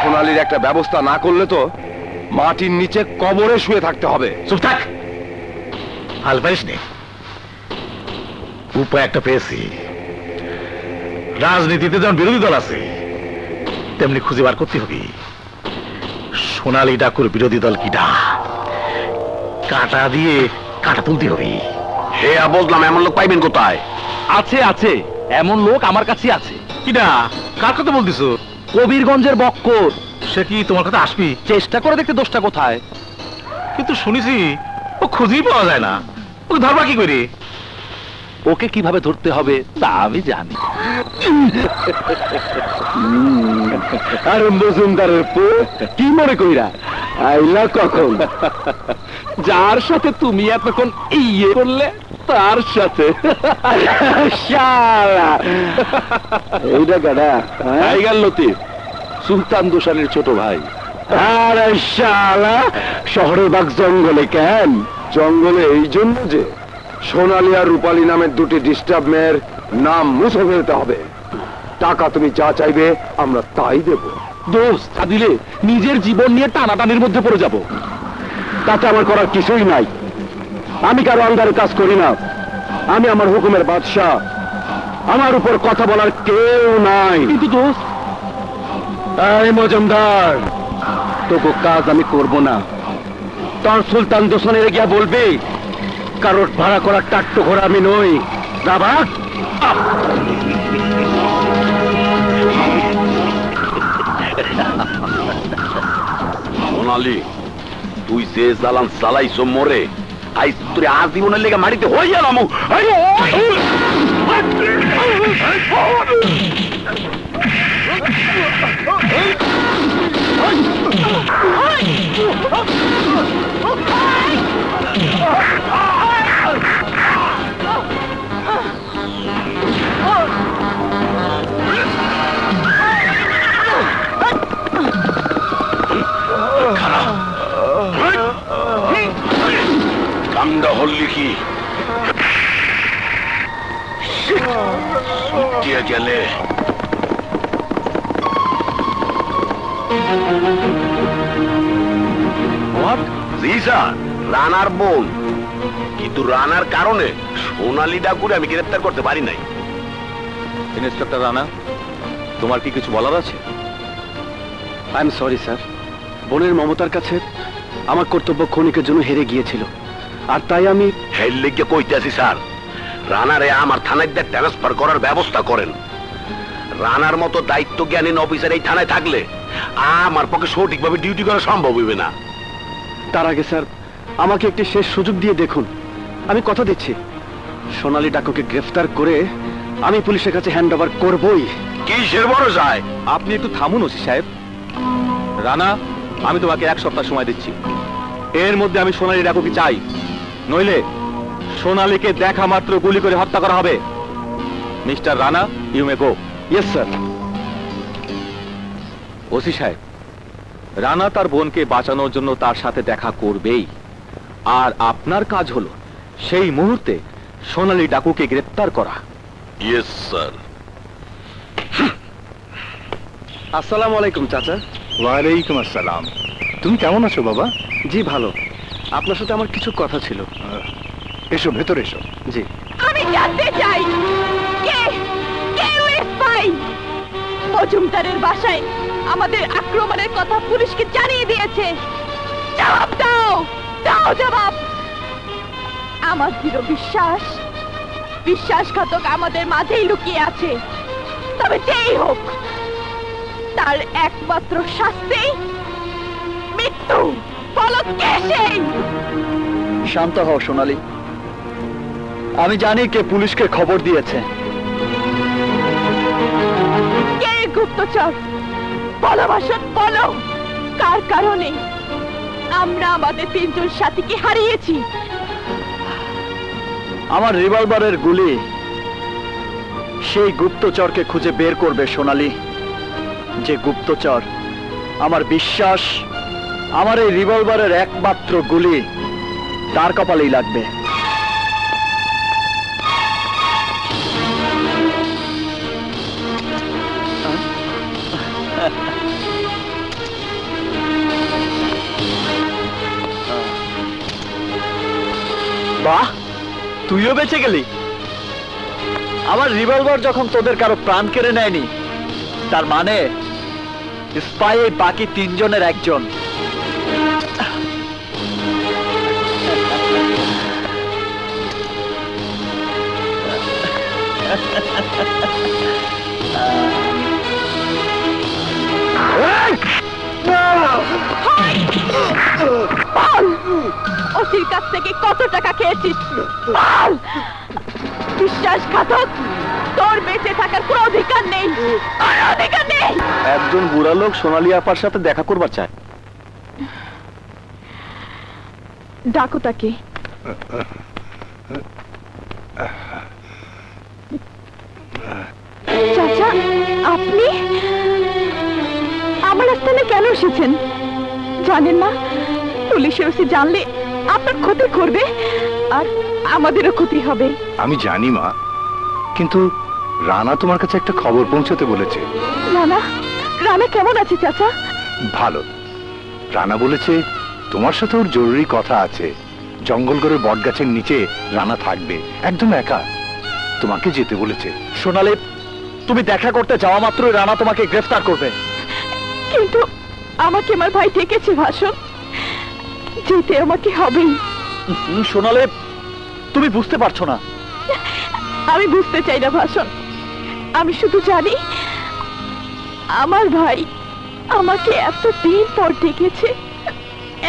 সোনালীর একটা ব্যবস্থা না করলে তো মাটির নিচে কবরে শুয়ে থাকতে হবে। চুপ থাক, হাল পারিস নে। উপায় একটা পেয়েছি। রাজনীতিতে যেমন বিরোধী দল আছে, তেমনি খুঁজে বার করতে হবে সোনালী ডাকুর বিরোধী দল কিটা। কাটা দিয়ে কাটা তুলতে হবে। হে বললাম, এমন লোক পাইবেন কোথায়? আছে আছে, এমন লোক আমার কাছে আছে। কিটা? কার কথা বলতেছ? কবিরগঞ্জের বক্কর। সে কি তোমার কথা আসবি? চেষ্টা করে দেখতে দোষটা কোথায়। কিন্তু শুনেছি ও খুঁজেই পাওয়া যায় না। ও ধরবা কি করে? ওকে কিভাবে ধরতে হবে তা আমি জানি। আর মজুমদারের কি মনে কইরা আইলা কখন? যার সাথে তুমি এতক্ষণ ইয়ে করলে তার সাথে। এইটা গাড়া টাইগার লতিফ, সুলতান দোসানির ছোট ভাই। আরে শালা, শহরের বাঘ জঙ্গলে কেন? জঙ্গলে এই জন্য যে সোনালী আর রূপালী নামের দুটি ডিস্টার্ব মেয়ের নাম মুছে ফেলতে হবে। টাকা তুমি যা চাইবে আমরা তাই দেব। দোস্ত, তা দিলে নিজের জীবন নিয়ে টানাটানির মধ্যে পড়ে যাব। তাতে আমার করার কিছুই নাই। আমি কারো আন্ডারে কাজ করি না। আমি আমার হুকুমের বাদশাহ। আমার উপর কথা বলার কেউ নাই। কিন্তু দোস্ত, এই মজুমদার, তোকে কাজ আমি করব না। তোর সুলতান দোসানের গিয়া বলবি কারোর ভাড়া করার টাট্টু ঘোড়া আমি নই। না ভাগ। সোনালী, তুই যে জ্বালান চালাইছ মরে, আজ তোর আজীবনের লেগে মাটিতে হয়ে গেলাম। কামটা হল কি? ছুটিয়ে গেলে জি স্যার, রানার বোন। কিন্তু রানার কারণে সোনালী ডাকুরে আমি গ্রেফতার করতে পারি নাই। ইন্সপেক্টর রানা, তোমার কি কিছু বলার আছে? আই এম সরি স্যার, বোনের মমতার কাছে আমার কর্তব্য ক্ষণিকের জন্য হেরে গিয়েছিল, আর তাই আমি হেড লেগে কইতেছি স্যার, রানারে আমার থানায় ট্রান্সফার করার ব্যবস্থা করেন। রানার মতো দায়িত্ব জ্ঞানী অফিসার এই থানায় থাকলে আমার পক্ষে সঠিকভাবে ডিউটি করা সম্ভব হইবে না। তার আগে স্যার আমাকে একটি শেষ সুযোগ দিয়ে দেখুন। আমি কথা দিচ্ছি, সোনালী ডাকুকে গ্রেফতার করে আমি পুলিশের কাছে হ্যান্ড ওভার করবই। কিসের ভরসায়? আপনি একটু থামুন ওসি সাহেব। রানা, আমি তোমাকে 1 সপ্তাহ সময় দিচ্ছি। এর মধ্যে আমি সোনালী ডাকুকে চাই, নইলে সোনালীকে দেখা মাত্র গুলি করে হত্যা করা হবে। Mister Rana, you may go. Yes sir. OC সাহেব, রানা তার বোনকে বাঁচানোর জন্য তার সাথে দেখা করবেই, আর আপনার কাজ হলো সেই মুহূর্তে সোনালী ডাকুকে গ্রেফতার করা। Yes sir. আসসালামু আলাইকুম চাচা। ওয়ালাইকুম আসসালাম। তুমি কেমন আছো বাবা? জি ভালো। আপনার সাথে আমার কিছু কথা ছিল। এসো, ভেতরে এসো। জি। আমি জানতে চাই কে ভাই মজুমদারের বাসায় আমাদের আক্রমণের কথা পুলিশকে জানিয়ে দিয়েছে। জবাব দাও, দাও জবাব। আমার দৃঢ় বিশ্বাসঘাতক আমাদের মাঝেই লুকিয়ে আছে। তবে যেই হোক, তার একমাত্র শাস্তি মৃত্যু। বলো কে সেই? শান্ত হও সোনালী, আমি জানি কে পুলিশকে খবর দিয়েছে। কে গুপ্তচর? বলো ভাষণ, বলো। কার কারণে আমরা আমাদের 3 জন সাথীকে হারিয়েছি? আমার রিভলভারের গুলি সেই গুপ্তচরকে খুঁজে বের করবে সোনালী। যে গুপ্তচর, আমার বিশ্বাস, আমার এই রিভলভারের একমাত্র গুলি তার কপালেই লাগবে। বাহ, তুইও বেঁচে গেলি। আমার রিভলভার যখন তোদের কারো প্রাণ কেড়ে নেয়নি, তার মানে স্পাই এই বাকি 3 জনের একজন। ওসির কাছ থেকে কত টাকা খেয়েছিস? বল। বিশ্বাসঘাতক, তোর বেঁচে থাকার কোনো অধিকার নেই, অধিকার নেই। একজন বুড়া লোক সোনালী আপার সাথে দেখা করবার চায়। ডাকো তাকে। চাচা, আপনি আমার স্থানে কেন এসেছেন? জানেন না পুলিশের ওসি জানলে আপনার ক্ষতি করবে, আর আমাদেরও ক্ষতি হবে। আমি জানি মা, কিন্তু রানা তোমার কাছে একটা খবর পৌঁছতে বলেছে। রানা? রানা কেমন আছে চাচা? ভালো। রানা বলেছে তোমার সাথে ওর জরুরি কথা আছে। জঙ্গলগড়ের বটগাছের নিচে রানা থাকবে, একদম একা। তোমাকে যেতে বলেছে। সোনালী, তুমি দেখা করতে যাওয়া মাত্রই রানা তোমাকে গ্রেফতার করবে। কিন্তু আমাকে আমার ভাই ডেকেছে ভাষণ, যেতে আমাকে হবেই। সোনালী, তুমি বুঝতে পারছো না। আমি বুঝতে চাই না ভাষণ, আমি শুধু জানি আমার ভাই আমাকে এতদিন পর ডেকেছে,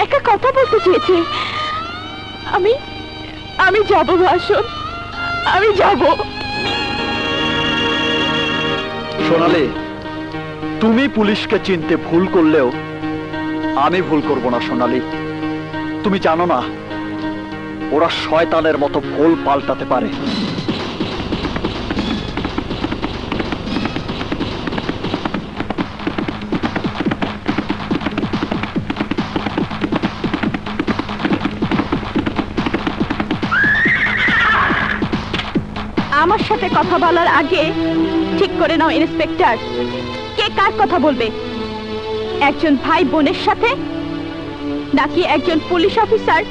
একা কথা বলতে চেয়েছে। আমি যাব ভাষণ, আমি যাব। সোনালী, তুমি পুলিশকে চিনতে ভুল করলেও আমি ভুল করব না সোনালী। তুমি জানো না ওরা শয়তানের মতো ভুল পাল্টাতে পারে। আমার সাথে সাথে কথা বলার আগে ঠিক করে নাও ইন্সপেক্টর, কে কার কথা বলবে? একজন ভাই বোনের সাথে নাকি একজন পুলিশ অফিসার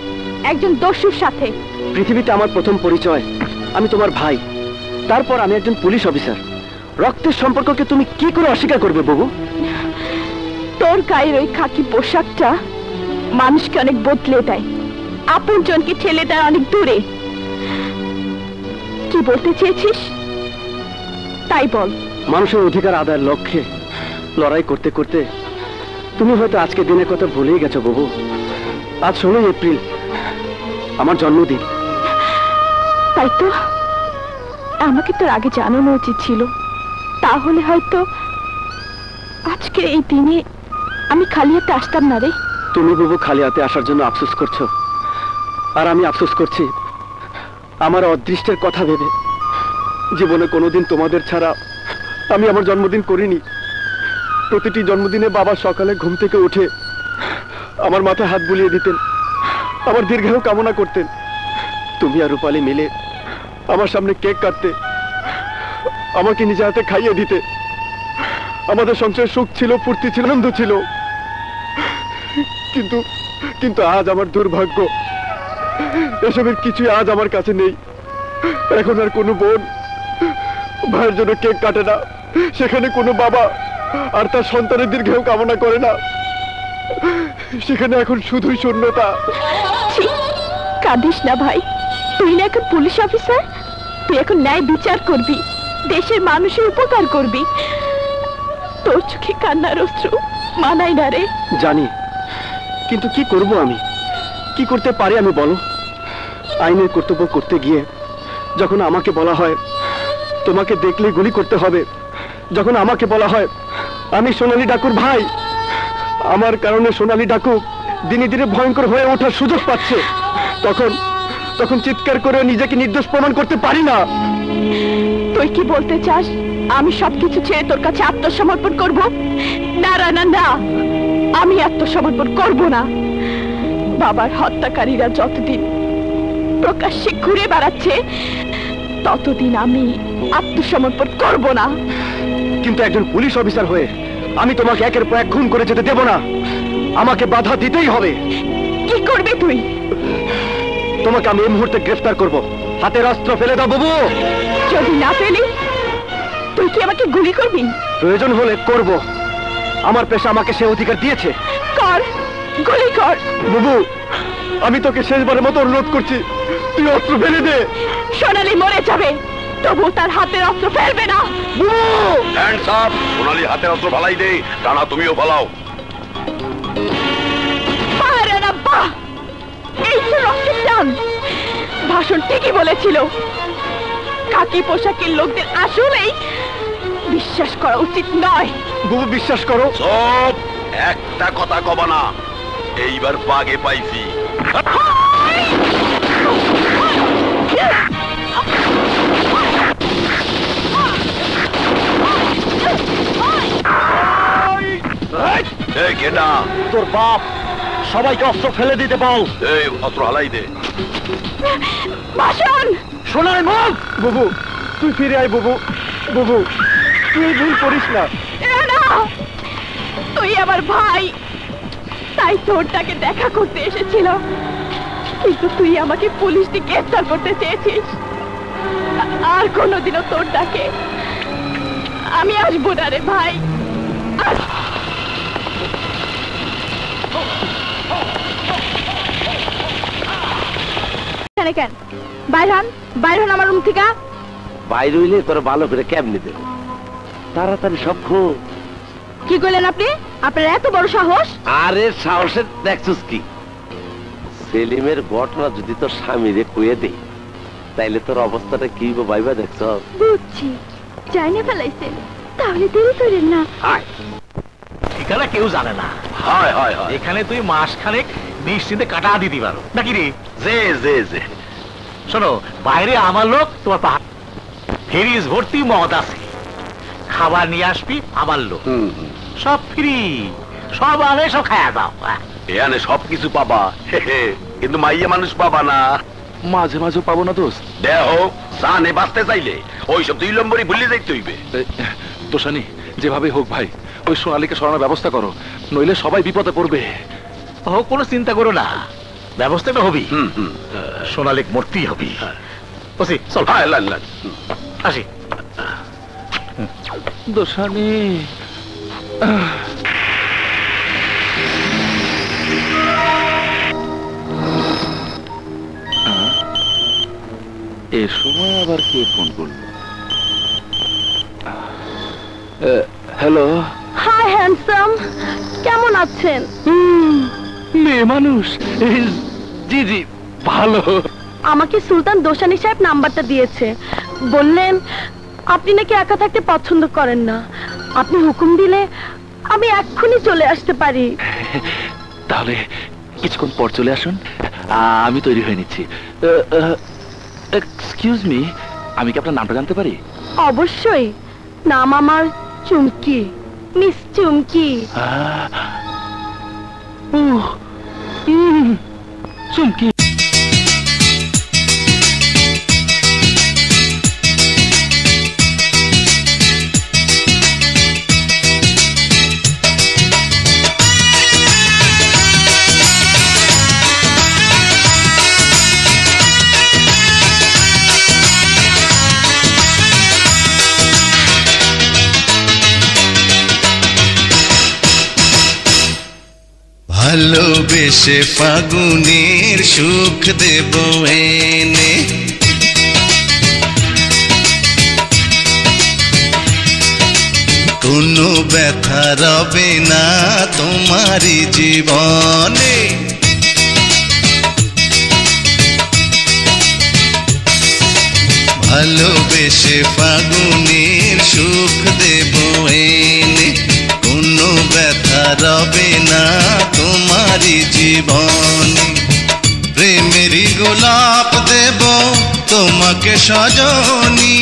একজন দস্যুর সাথে? পৃথিবীতে আমার প্রথম পরিচয়, আমি তোমার ভাই, তারপর আমি একজন পুলিশ অফিসার। রক্তের সম্পর্ককে তুমি কি করে অস্বীকার করবে বাবু? তোর গায়ের ওই খাকি পোশাকটা মানুষকে অনেক বদলে দেয়, আপনজনকে ঠেলে দেয় অনেক দূরে। কি বলতে চেয়েছিস তাই বল। মানুষের অধিকার আদায়ের লক্ষ্যে লড়াই করতে করতে তুমি হয়তো আজকে দিনের কথা ভুলেই গেছো বাবু। আজ 16 এপ্রিল, আমার জন্মদিন। তাই তো, আমাকে তোর আগে জানানো উচিত ছিল, তাহলে হয়তো আজকে এই দিনে আমি খালি হাতে আসতাম না রে। তুমি বাবু খালি হাতে আসার জন্য আফসোস করছো, আর আমি আফসোস করছি আমার অদৃষ্টের কথা ভেবে। জীবনে কোনোদিন তোমাদের ছাড়া আমি আমার জন্মদিন করিনি। প্রতিটি জন্মদিনে বাবা সকালে ঘুম থেকে উঠে আমার মাথায় হাত বুলিয়ে দিতেন, আমার দীর্ঘায়ু কামনা করতেন। তুমি আর রূপালী মিলে আমার সামনে কেক কাটতে, আমাকে নিজে হাতে খাইয়ে দিতে। আমাদের সংসারে সুখ ছিল, ফুর্তি ছিল, আনন্দ ছিল। কিন্তু কিন্তু আজ আমার দুর্ভাগ্য, এসবের কিছুই আজ আমার কাছে নেই। এখন আর কোনো বোন ভাইয়ের জন্য কেক কাটে না, সেখানে কোনো বাবা আর তার সন্তানের দীর্ঘায়ু কামনা করে না। সেখানে এখন শুধুই শূন্যতা। কাঁদিস না ভাই, তুই না এখন পুলিশ অফিসার, তুই এখন ন্যায় বিচার করবি, দেশের মানুষের উপকার করবি। তোর চোখে কান্নার অশ্রু মানাই না রে। জানি, কিন্তু কি করব আমি, কি করতে পারি আমি বলো? আইনের কর্তব্য করতে গিয়ে যখন আমাকে বলা হয় তোমাকে দেখলে গুলি করতে হবে, যখন আমাকে বলা হয় আমি সোনালী ডাকুর ভাই, আমার কারণে সোনালী ডাকু দিনে দিনে ভয়ঙ্কর হয়ে ওঠার সুযোগ পাচ্ছে, তখন তখন চিৎকার করে নিজেকে নির্দোষ প্রমাণ করতে পারি না। তুই কি বলতে চাস আমি সবকিছু ছেড়ে তোর কাছে আত্মসমর্পণ করব? না না না, আমি আত্মসমর্পণ করব না। বাবার হত্যাকারীরা যতদিন প্রকাশ্যে ঘুরে বেড়াচ্ছে ততদিন আমি আত্মসমর্পণ করব না। কিন্তু একজন পুলিশ অফিসার হয়ে আমি তোমাকে একের পর এক খুন করে যেতে দেব না, আমাকে বাধা দিতেই হবে। কি করবি তুই? তোমাকে আমি এই মুহূর্তে গ্রেফতার করব। হাতের অস্ত্র ফেলে দাও বাবু। যদি না ফেলি তুই কি আমাকে গুলি করবি? প্রয়োজন হলে করব, আমার পেশা আমাকে সে অধিকার দিয়েছে। কর, গুলি কর। বাবু, আমি তোকে শেষবারের মতো অনুরোধ করছি, তুই অস্ত্র ফেলে দে। সোনালী মরে যাবে, তবু তার হাতের অস্ত্র ফেলবে না। Hands up! সোনালী হাতের অস্ত্র ফালাই দে, টানা তুমিও ফালাও। বাহ, এই তো রক্তের টান। ভাষণ ঠিকই বলেছিল, খাকি পোশাকের লোকদের আসলেই বিশ্বাস করা উচিত নয়। বাবু বিশ্বাস করো। সব একটা কথা কবা না, এইবার বাগে পাইছি। এই কেডা? তোর বাপ। সবাইকে অস্ত্র ফেলে দিতে বল। এই অস্ত্র হালাই দে। ভাষণ সোনালী মুখ। বাবু তুই ফিরে আয় বাবু, বাবু তুই ভুল করিস না। না, তুই আমার ভাই, তাই তোরটাকে দেখা করতে এসেছিল, কিন্তু তুই আমাকে পুলিশ দিয়ে গ্রেফতার করতে চেয়েছিস। আর কোনোদিনও তোর ডাকে আমি আসবো না রে ভাই। কেন বাইর হন, বাইর হন আমার রুম থেকে। বাইরে হইলে তোর ভালো করে কেমনি দেব, তাড়াতাড়ি সব খুব। কি করলেন আপনি? আপনার এত বড় সাহস? আরে সাহসের দেখছিস কি? সেলিমের ঘটনা যদি তোর স্বামীরে কয়ে দেই, তাইলে তোর অবস্থাটা কি ভাইবা দেখছ? বুঝছি, চাইনে ফেলাইছেন, তাহলে দেরি করেন না। ঠিকানা কেউ জানে না। হায় হায় হায়, এখানে তুই মাস খানেক নিশ্চিন্তে কাটা দিতে পারো নাকি রে? যে যে যে শোনো, বাইরে আমার লোক তোমার পাহাড় ফেরিজ ভর্তি মদ আছে, খাবার নিয়ে আসবি আমার লোক, সব ফ্রি, সব আনে, সব খায়া দাও। এখানে সবকিছু পাবা, কিন্তু মাইয়া মানুষ পাবা না। মাঝে মাঝে পাবো না দোস্ত? দেহ সানে বাঁচতে চাইলে ওইসব 2 নম্বরই ভুলে যাইতে হইবে। তোষানি, যেভাবে হোক ভাই ওই সোনালীকে সরানোর ব্যবস্থা করো, নইলে সবাই বিপদে পড়বে। ও কোনো চিন্তা করো না, ব্যবস্থাটা হবি। সোনালীক মূর্তি হবি। বসি চল। আসি। দোষানি, এ সময় আবার কে ফোন করলো? হ্যালো। হাই হ্যান্ডসাম, কেমন আছেন? মেয়ে মানুষ। জি জি ভালো। আমাকে সুলতান দোসানি সাহেব নাম্বারটা দিয়েছে, বললেন আপনি নাকি একা থাকতে পছন্দ করেন না, আপনি হুকুম দিলে আমি এক্ষুনি চলে আসতে পারি। তাহলে কিছুক্ষণ পর চলে আসুন, আমি তৈরি হয়ে নিচ্ছি। এক্সকিউজ মি, আমি কি আপনার নামটা জানতে পারি? অবশ্যই, নাম আমার চুমকি, মিস চুমকি। চুমকি। ভালোবেসে ফাগুনের সুখ দেব এনে, কোনো ব্যথা রবে না তোমারই জীবনে। ভালোবেসে ফাগুনের সুখ দেব এনে, কোনো ব্যথা রবে না তোমারই জীবনে। প্রেমেরই গোলাপ দেব তোমাকে সজনী,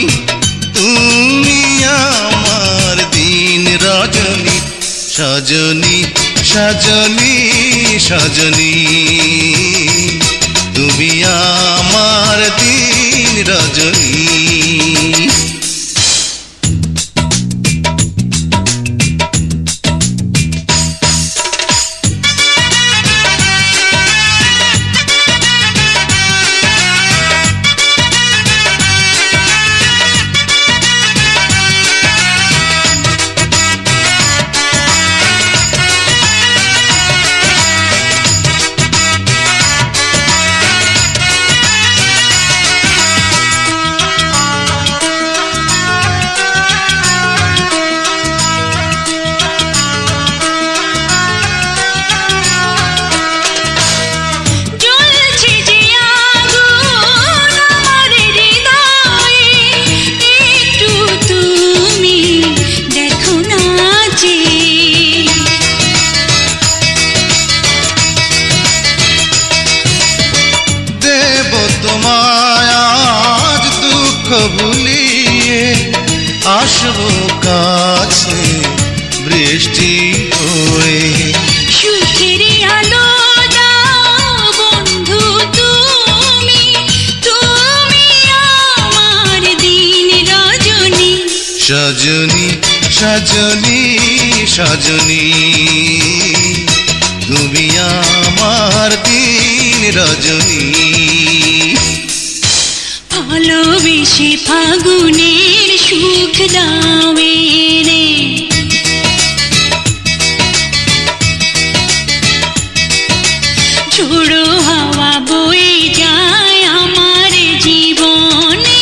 তুমি আমার দিন রজনী, সজনী সজনী সজনী, তুমি আমার দিন রজনী। ভুলিয়ে আসবো কাছে বৃষ্টি হয়ে, সুখের আলো দাও বন্ধু তুমি, তুমি আমার দিন রজনী, সজনী সজনী সজনী, তুমি আমার দিন রজনী। ভালোবেসে ফাগুনের সুখ দাও এনে, ঝোড়ো হাওয়া বয়ে যায় আমার জীবনে।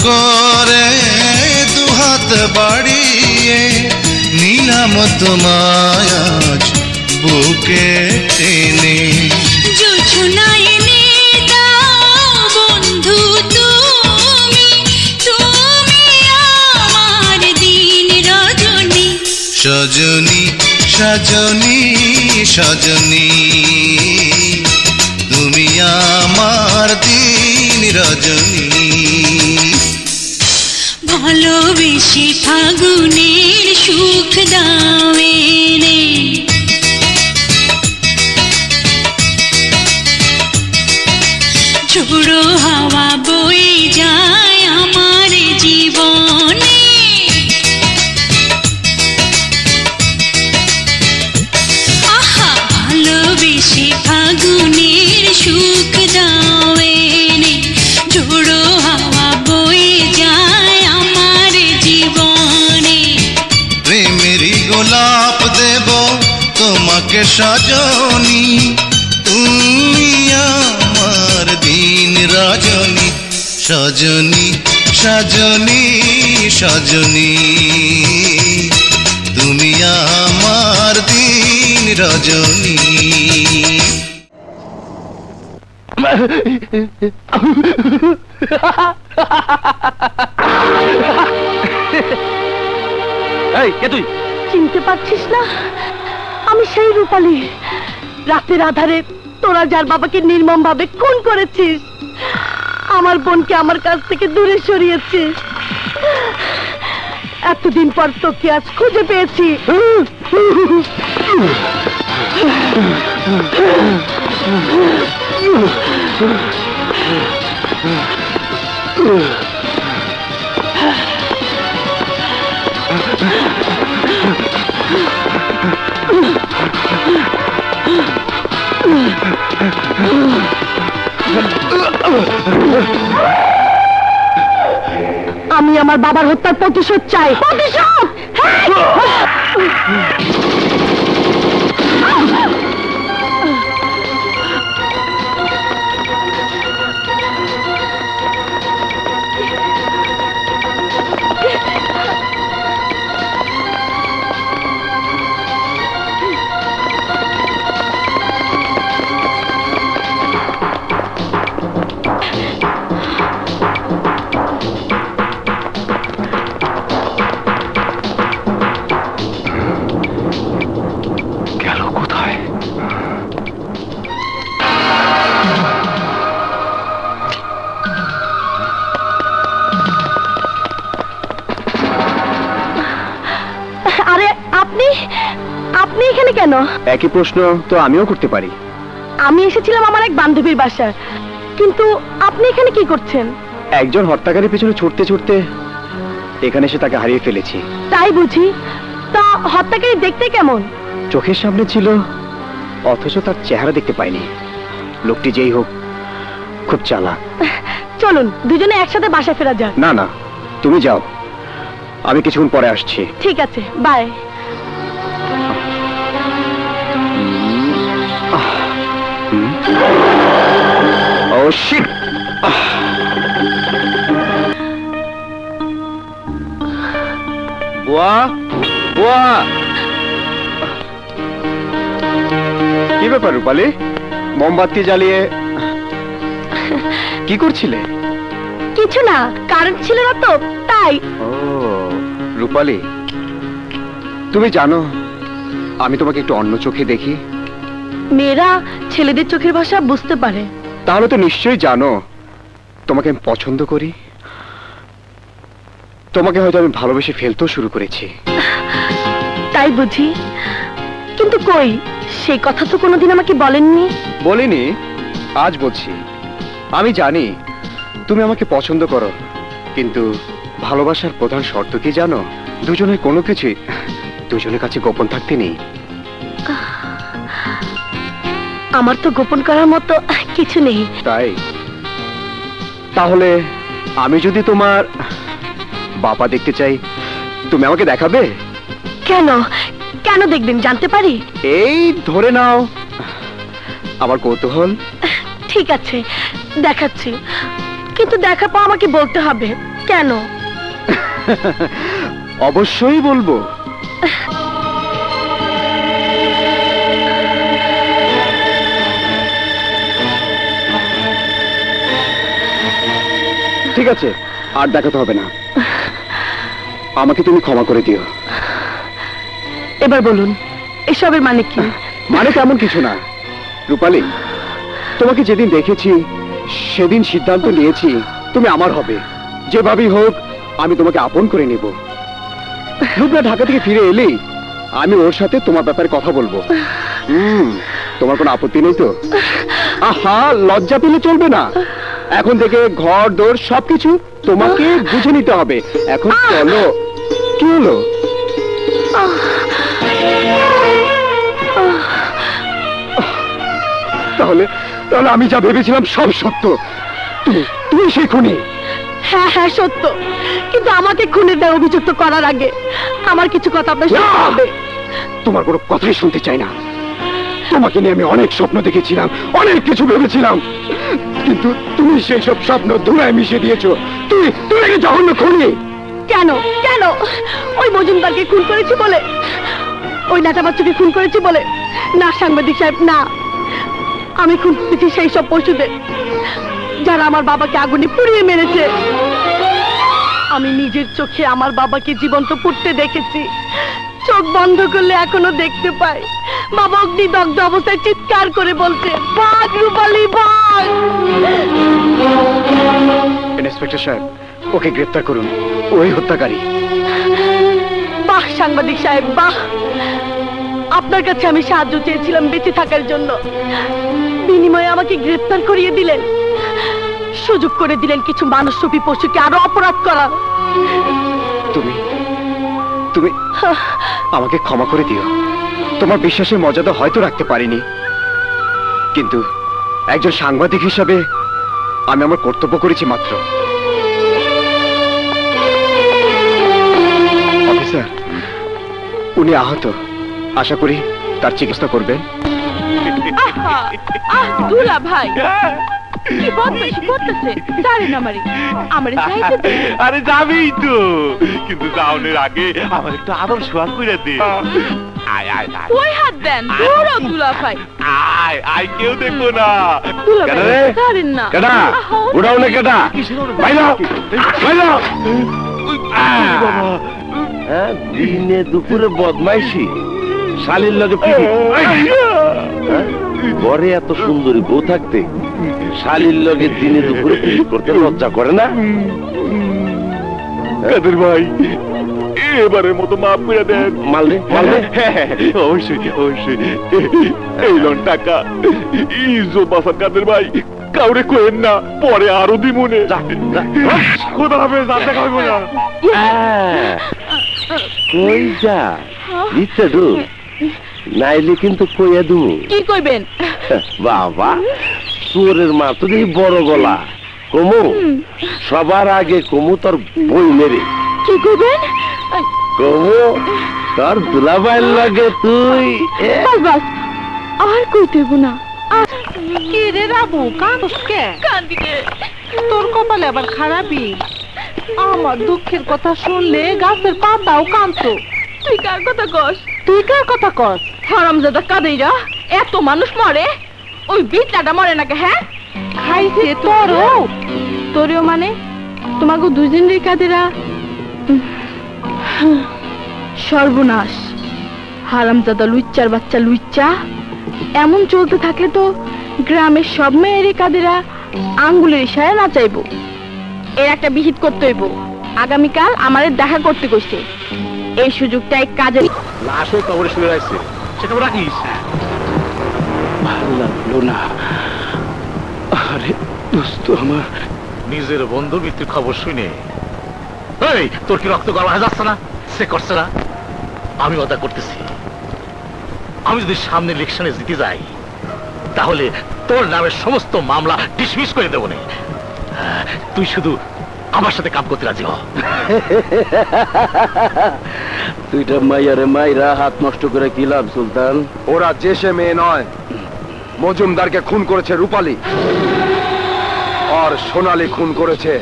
করে দুহাত বাড়িয়ে নিলাম তোমায় আজ বুকে টেনে। জোছনায় এনে দাও বন্ধু তুমি, তুমি আমার দিন রজনী। সজনী সজনী সজনী তুমি আমার দিন রজনী। ভালোবেসে ফাগুনের সুখ দাও এনে, ঝোড়ো হাওয়া বয়ে যায় আমার জীবনে। আহা ভালোবেসে ফাগুনের সুখ দাও এনে, ঝোড়ো হাওয়া বয়ে যায় আমার জীবনে। প্রেমেরই গোলাপ দেব তোমাকে সজনী, তুমি আমার দিন রজনী। সজনী সজনী সজনী তুমি আমার দিন রজনী। এই কে তুই? চিনতে পারছিস না? আমি সেই রূপালী, রাতের আধারে তোরা যার বাবাকে নির্মম ভাবে খুন করেছিস, আমার বোনকে আমার কাছ থেকে দূরে সরিয়েছিস। এতদিন পর তোকে আজ খুঁজে পেয়েছি। আমি আমার বাবার হত্যার প্রতিশোধ চাই। প্রতিশোধ! একই প্রশ্ন তো আমিও করতে পারি। আমি এসেছিলাম আমার এক বান্ধবীর বাসায়, কিন্তু আপনি এখানে কি করছেন? একজন হত্যাকারীর পিছনে ছুটতে ছুটতে এখানে এসে তাকে হারিয়ে ফেলেছি। তাই বুঝি? তা হত্যাকারী দেখতে কেমন? চোখের সামনে ছিল, অথচ তার চেহারা দেখতে পাইনি। লোকটি যেই হোক, খুব চালাক। চলুন দুজনে একসাথে বাসায় ফেরা যাক। না না, তুমি যাও, আমি কিছুক্ষণ পরে আসছি। ঠিক আছে, বাই। Oh shit! বুয়া, বুয়া, কি ব্যাপার রূপালী? মোমবাতি জ্বালিয়ে কি করছিলে? কিছু না, কারেন্ট ছিল না তো তাই। ও রূপালী, তুমি জানো আমি তোমাকে একটু অন্য চোখে দেখি। মেয়েরা ছেলেদের চোখের ভাষা বুঝতে পারে। তাহলে তো নিশ্চয়ই জানো তোমাকে আমি পছন্দ করি। তোমাকে হয়তো আমি ভালোবেসে ফেলতেও শুরু করেছি। তাই বুঝি? কিন্তু কই, সেই কথা তো কোনোদিন আমাকে বলেননি। বলিনি, আজ বলছি। আমি জানি তুমি আমাকে পছন্দ করো, কিন্তু ভালোবাসার প্রধান শর্ত কি জানো? দুজনের কোনো কিছুই দুজনের কাছে গোপন থাকতে নেই। আমার তো গোপন করার মতো কিছু নেই। তাই? তাহলে আমি যদি তোমার বাবা দেখতে চাই, তুমি আমাকে দেখাবে? কেন কেন দেখবেন জানতে পারি? এই ধরে নাও আমার কৌতূহল। ঠিক আছে, দেখাচ্ছি, কিন্তু দেখার পর আমাকে বলতে হবে। কেন? অবশ্যই বলবো। ঠিক আছে, আর দেখাতে হবে না, আমাকে তুমি ক্ষমা করে দিও। এবার বলুন এসবের মানে কি? মানে তেমন কিছু না রূপালী, তোমাকে যেদিন দেখেছি সেদিন সিদ্ধান্ত নিয়েছি তুমি আমার হবে। যেভাবেই হোক আমি তোমাকে আপন করে নেব। রূপনা ঢাকা থেকে ফিরে এলেই আমি ওর সাথে তোমার ব্যাপারে কথা বলবো। তোমার কোনো আপত্তি নেই তো? আহা, লজ্জা পেলে চলবে না। এখন থেকে ঘর দোর সবকিছু তোমাকে বুঝে নিতে হবে। এখন চলো। কি হলো? তাহলে তাহলে আমি যা ভেবেছিলাম সব সত্য। তুমি সেই খুনি? হ্যাঁ হ্যাঁ সত্য, কিন্তু আমাকে খুনের দায়ে অভিযুক্ত করার আগে আমার কিছু কথা আপনার শুনতে হবে। তোমার কোনো কথাই শুনতে চাই না। তোমাকে নিয়ে আমি অনেক স্বপ্ন দেখেছিলাম, অনেক কিছু ভেবেছিলাম, কিন্তু তুমি সেই সব স্বপ্ন ধুলায় মিশিয়ে দিয়েছো। তুমি কি জঘন্য খুনি? কেন কেন? ওই মজুমদারকে খুন করেছি বলে? ওই নাটা বাচ্চাকে খুন করেছি বলে? না সাংবাদিক সাহেব, না। আমি খুন করেছি সেই সব পশুদের যারা আমার বাবাকে আগুনে পুড়িয়ে মেরেছে। আমি নিজের চোখে আমার বাবাকে জীবন্ত পুড়তে দেখেছি। চোখ বন্ধ করলে এখনো দেখতে পাই বাবা অগ্নিদগ্ধ অবস্থায় চিৎকার করে বলছে, ভাগ রূপালী ভাগ। ইন্সপেক্টর সাহেব, ওকে গ্রেফতার করুন, ওই হত্যাকারী। বাহ সাংবাদিক সাহেব, বাহ। আপনার কাছে আমি সাহায্য চেয়েছিলাম বেঁচে থাকার জন্য, বিনিময়ে আমাকে গ্রেফতার করিয়ে দিলেন, সুযোগ করে দিলেন কিছু মানুষরূপী পশুকে আরো অপরাধ করার। তুমি আমাকে ক্ষমা করে দিও। তোমার বিশ্বাসের মর্যাদা হয়তো রাখতে পারিনি, কিন্তু একজন সাংবাদিক হিসাবে আমি আমার কর্তব্য করেছি মাত্র। অফিসার, উনি আহত, আশা করি তার চিকিৎসা করবেন। দুলা ভাই কি বদমাইশি করতেছে? জানি না আমারে যাইতে দে। আরে যাবেই তো, কিন্তু যাওয়ার আগে আমার একটু আদর সোয়াদ করে দে। আয় আয় আয়, ওই হাত দেন, দৌড়াও দুলা ভাই। আয় আয়, কেউ দেখবো না। দুলা ভাই জানেন না কেডা উড়াও না? কেডা বাইরা বাইরা? হ্যাঁ, দিনে দুপুরে বদমাইশি, শালীর লগে ঘরে এত সুন্দরী বউ থাকতে শালীর লগে দিনে দুপুরে করতে লজ্জা করে না? কাদের ভাই, এবারের মতো মাফ করে দেন। মালদে মালদে। অবশ্যই অবশ্যই, এই লন টাকা। ইজ্জত বাঁচান কাদের ভাই, কাউরে কইেন না, পরে আরো দিমুনে। খোদা হাফেজ, আর দেখা হইব না। কই যা ইচ্ছে দু, নাইলে কিন্তু কইয়া দুমু। কি কইবেন? বাবা, চোরের মা তো দেখি বড় গলা। কমু সবার আগে কমু তোর বই মেরে। কি কইবেন? কমু তোর দুলাভাইয়ের লাগে তুই। বাস বাস, আর কইতেব না। কি রে রাবু, কাঁদস কে? কান্দি কে? তোর কপালে আবার খারাপই। আমার দুঃখের কথা শুনলে গাছের পাতাও কাঁদতো। তুই কার কথা কস? তুই কার কথা কস? হারামজাদা কাদেইরা, এত মানুষ মরে, ওই বিটলাটা মরে নাকি? হ্যাঁ, খাইছে তোরও। তোরেও মানে তোমাকে দুজনের কাদেরা। সর্বনাশ, হারামজাদা লুচ্চার বাচ্চা লুচ্চা। এমন চলতে থাকলে তো গ্রামের সব মেয়েরই কাদেরা আঙ্গুলের ইশারায় নাচাইবো। এর একটা বিহিত করতে হইব। আগামীকাল আমাদের দেখা করতে কইছে, এই সুযোগটা এক কাজে। লাশও কবরে শুয়ে রাখছে, সেটা রাখিস। ভালো লাগলো না। আরে দোস্ত আমার, নিজের বন্ধু মৃত্যুর খবর শুনে এই তোর কি রক্ত গরম হয়ে যাচ্ছে না? সে করছে না, আমি ওটা করতেছি। আমি যদি সামনে ইলেকশনে জিতে যাই, তাহলে তোর নামের সমস্ত মামলা ডিসমিস করে দেবো না। তুই শুধু আমার সাথে কাম করতে রাজি হ। তুইটা মাইয়ারে মাইরা হাত নষ্ট করে কি লাভ সুলতান? ওরা যে সে মেয়ে নয়, মজুমদারকে খুন করেছে রূপালী, আর সোনালী খুন করেছে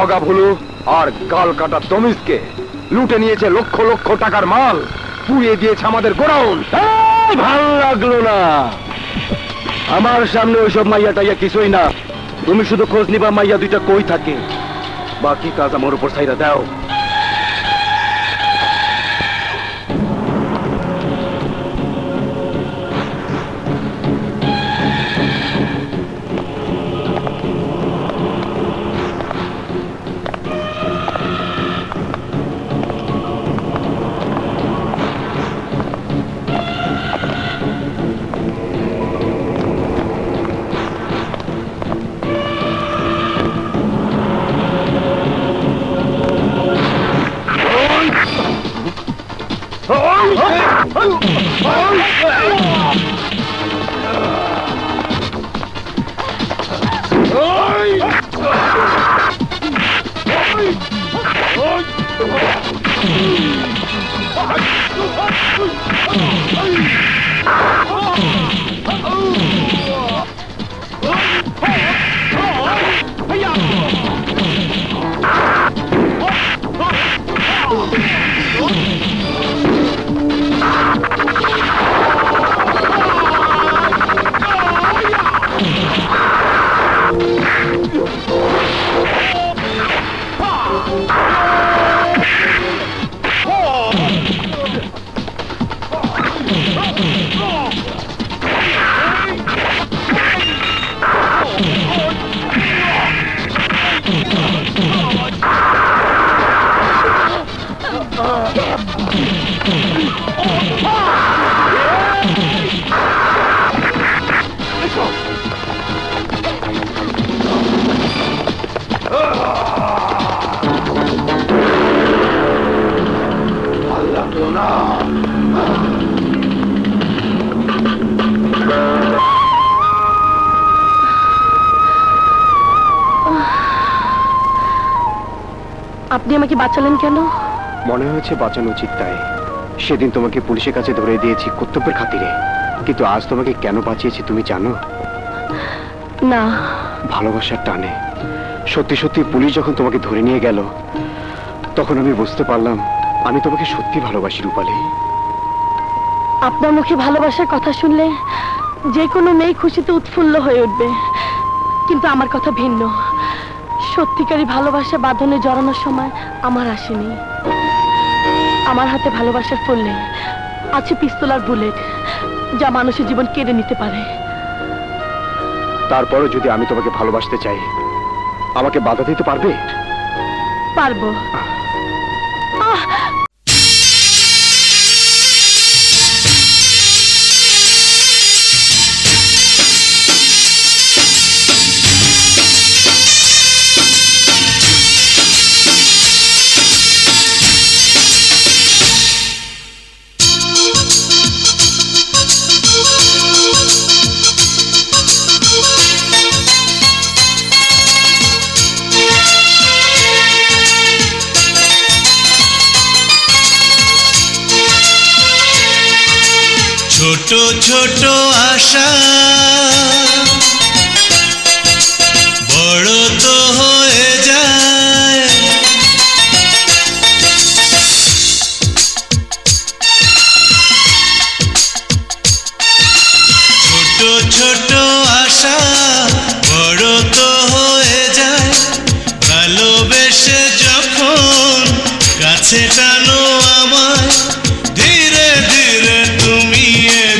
অগা ভুলু আর গাল কাটা তমিজকে লুটে নিয়েছে লক্ষ লক্ষ টাকার মাল, পুড়িয়ে দিয়েছে আমাদের গোডাউন। ভালো লাগলো না, আমার সামনে ওইসব মাইয়া টাইয়া কিছুই না। তুমি শুধু খোঁজ নিবা মাইয়া দুইটা কই থাকে, বাকি কাজ আমার উপর ছাইরা দাও। আপনি আমাকে বাঁচালেন কেন? মনে হয়েছে বাঁচানো উচিত তাই। সেদিন তোমাকে পুলিশের কাছে ধরে দিয়েছি কর্তব্যের খাতিরে, কিন্তু আজ তোমাকে কেন বাঁচিয়েছি তুমি জানো? না। ভালোবাসার টানে। সত্যি সত্যি পুলিশ যখন তোমাকে ধরে নিয়ে গেল তখন আমি বুঝতে পারলাম আমি তোমাকে সত্যি ভালোবাসি রূপালী। আপনার মুখে ভালোবাসার কথা শুনলে যে কোনো মেয়ে খুশিতে উৎফুল্ল হয়ে উঠবে, কিন্তু আমার কথা ভিন্ন। সত্যিকারী ভালোবাসা বাঁধনে জড়ানোর সময় আমার আসেনি। আমার হাতে ভালোবাসার ফুল নেই, আছে পিস্তল আর বুলেট, যা মানুষের জীবন কেড়ে নিতে পারে। তারপরও যদি আমি তোমাকে ভালোবাসতে চাই আমাকে বাধা দিতে পারবে? পারবো। ছোট ছোট আশা বড় তো হয়ে যায়, ছোট ছোট আশা বড় তো হয়ে যায়। ভালোবেসে যখন কাছে টানো আমায়, ধীরে ধীরে তুমি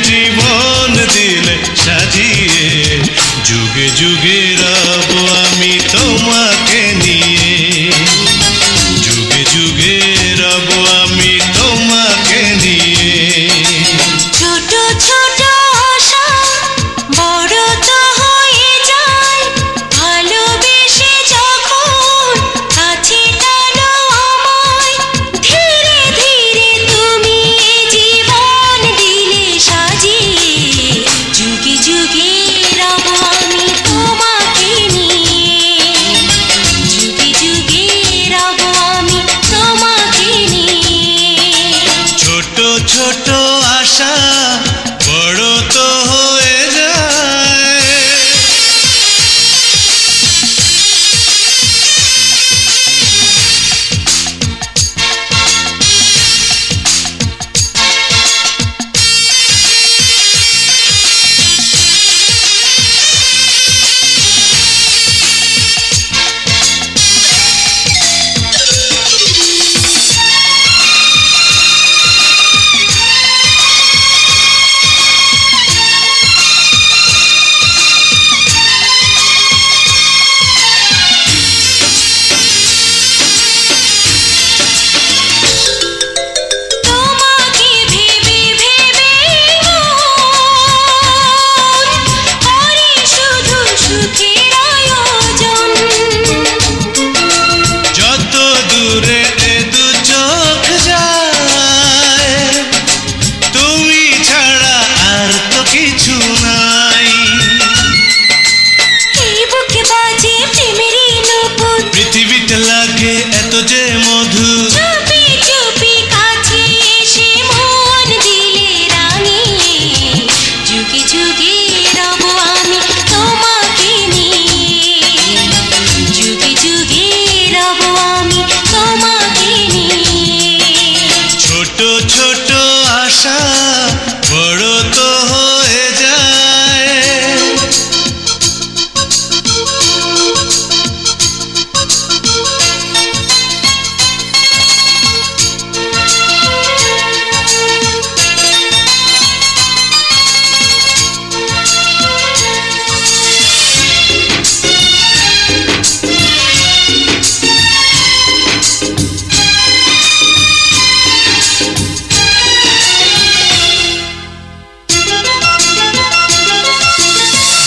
জীবন দিলে সাজিয়ে। যুগে যুগে রব আমি তোমাকে নিয়ে, যুগে যুগে রব আমি তোমাকে নিয়ে। ছোট ছোট আশা বড় তো হয়ে যায়, ভালোবেসে যখন কাছে টানো আমায়, ধীরে ধীরে তুমি জীবন দিলে সাজিয়ে। যুগে যুগে রব আমি তোমাকে নিয়ে, যুগে যুগে রব আমি তোমাকে নিয়ে। ছোট ছোট আশা বড় তো হয়ে যায়। ছোট ছোট আশা বড় তো হয়ে যায়।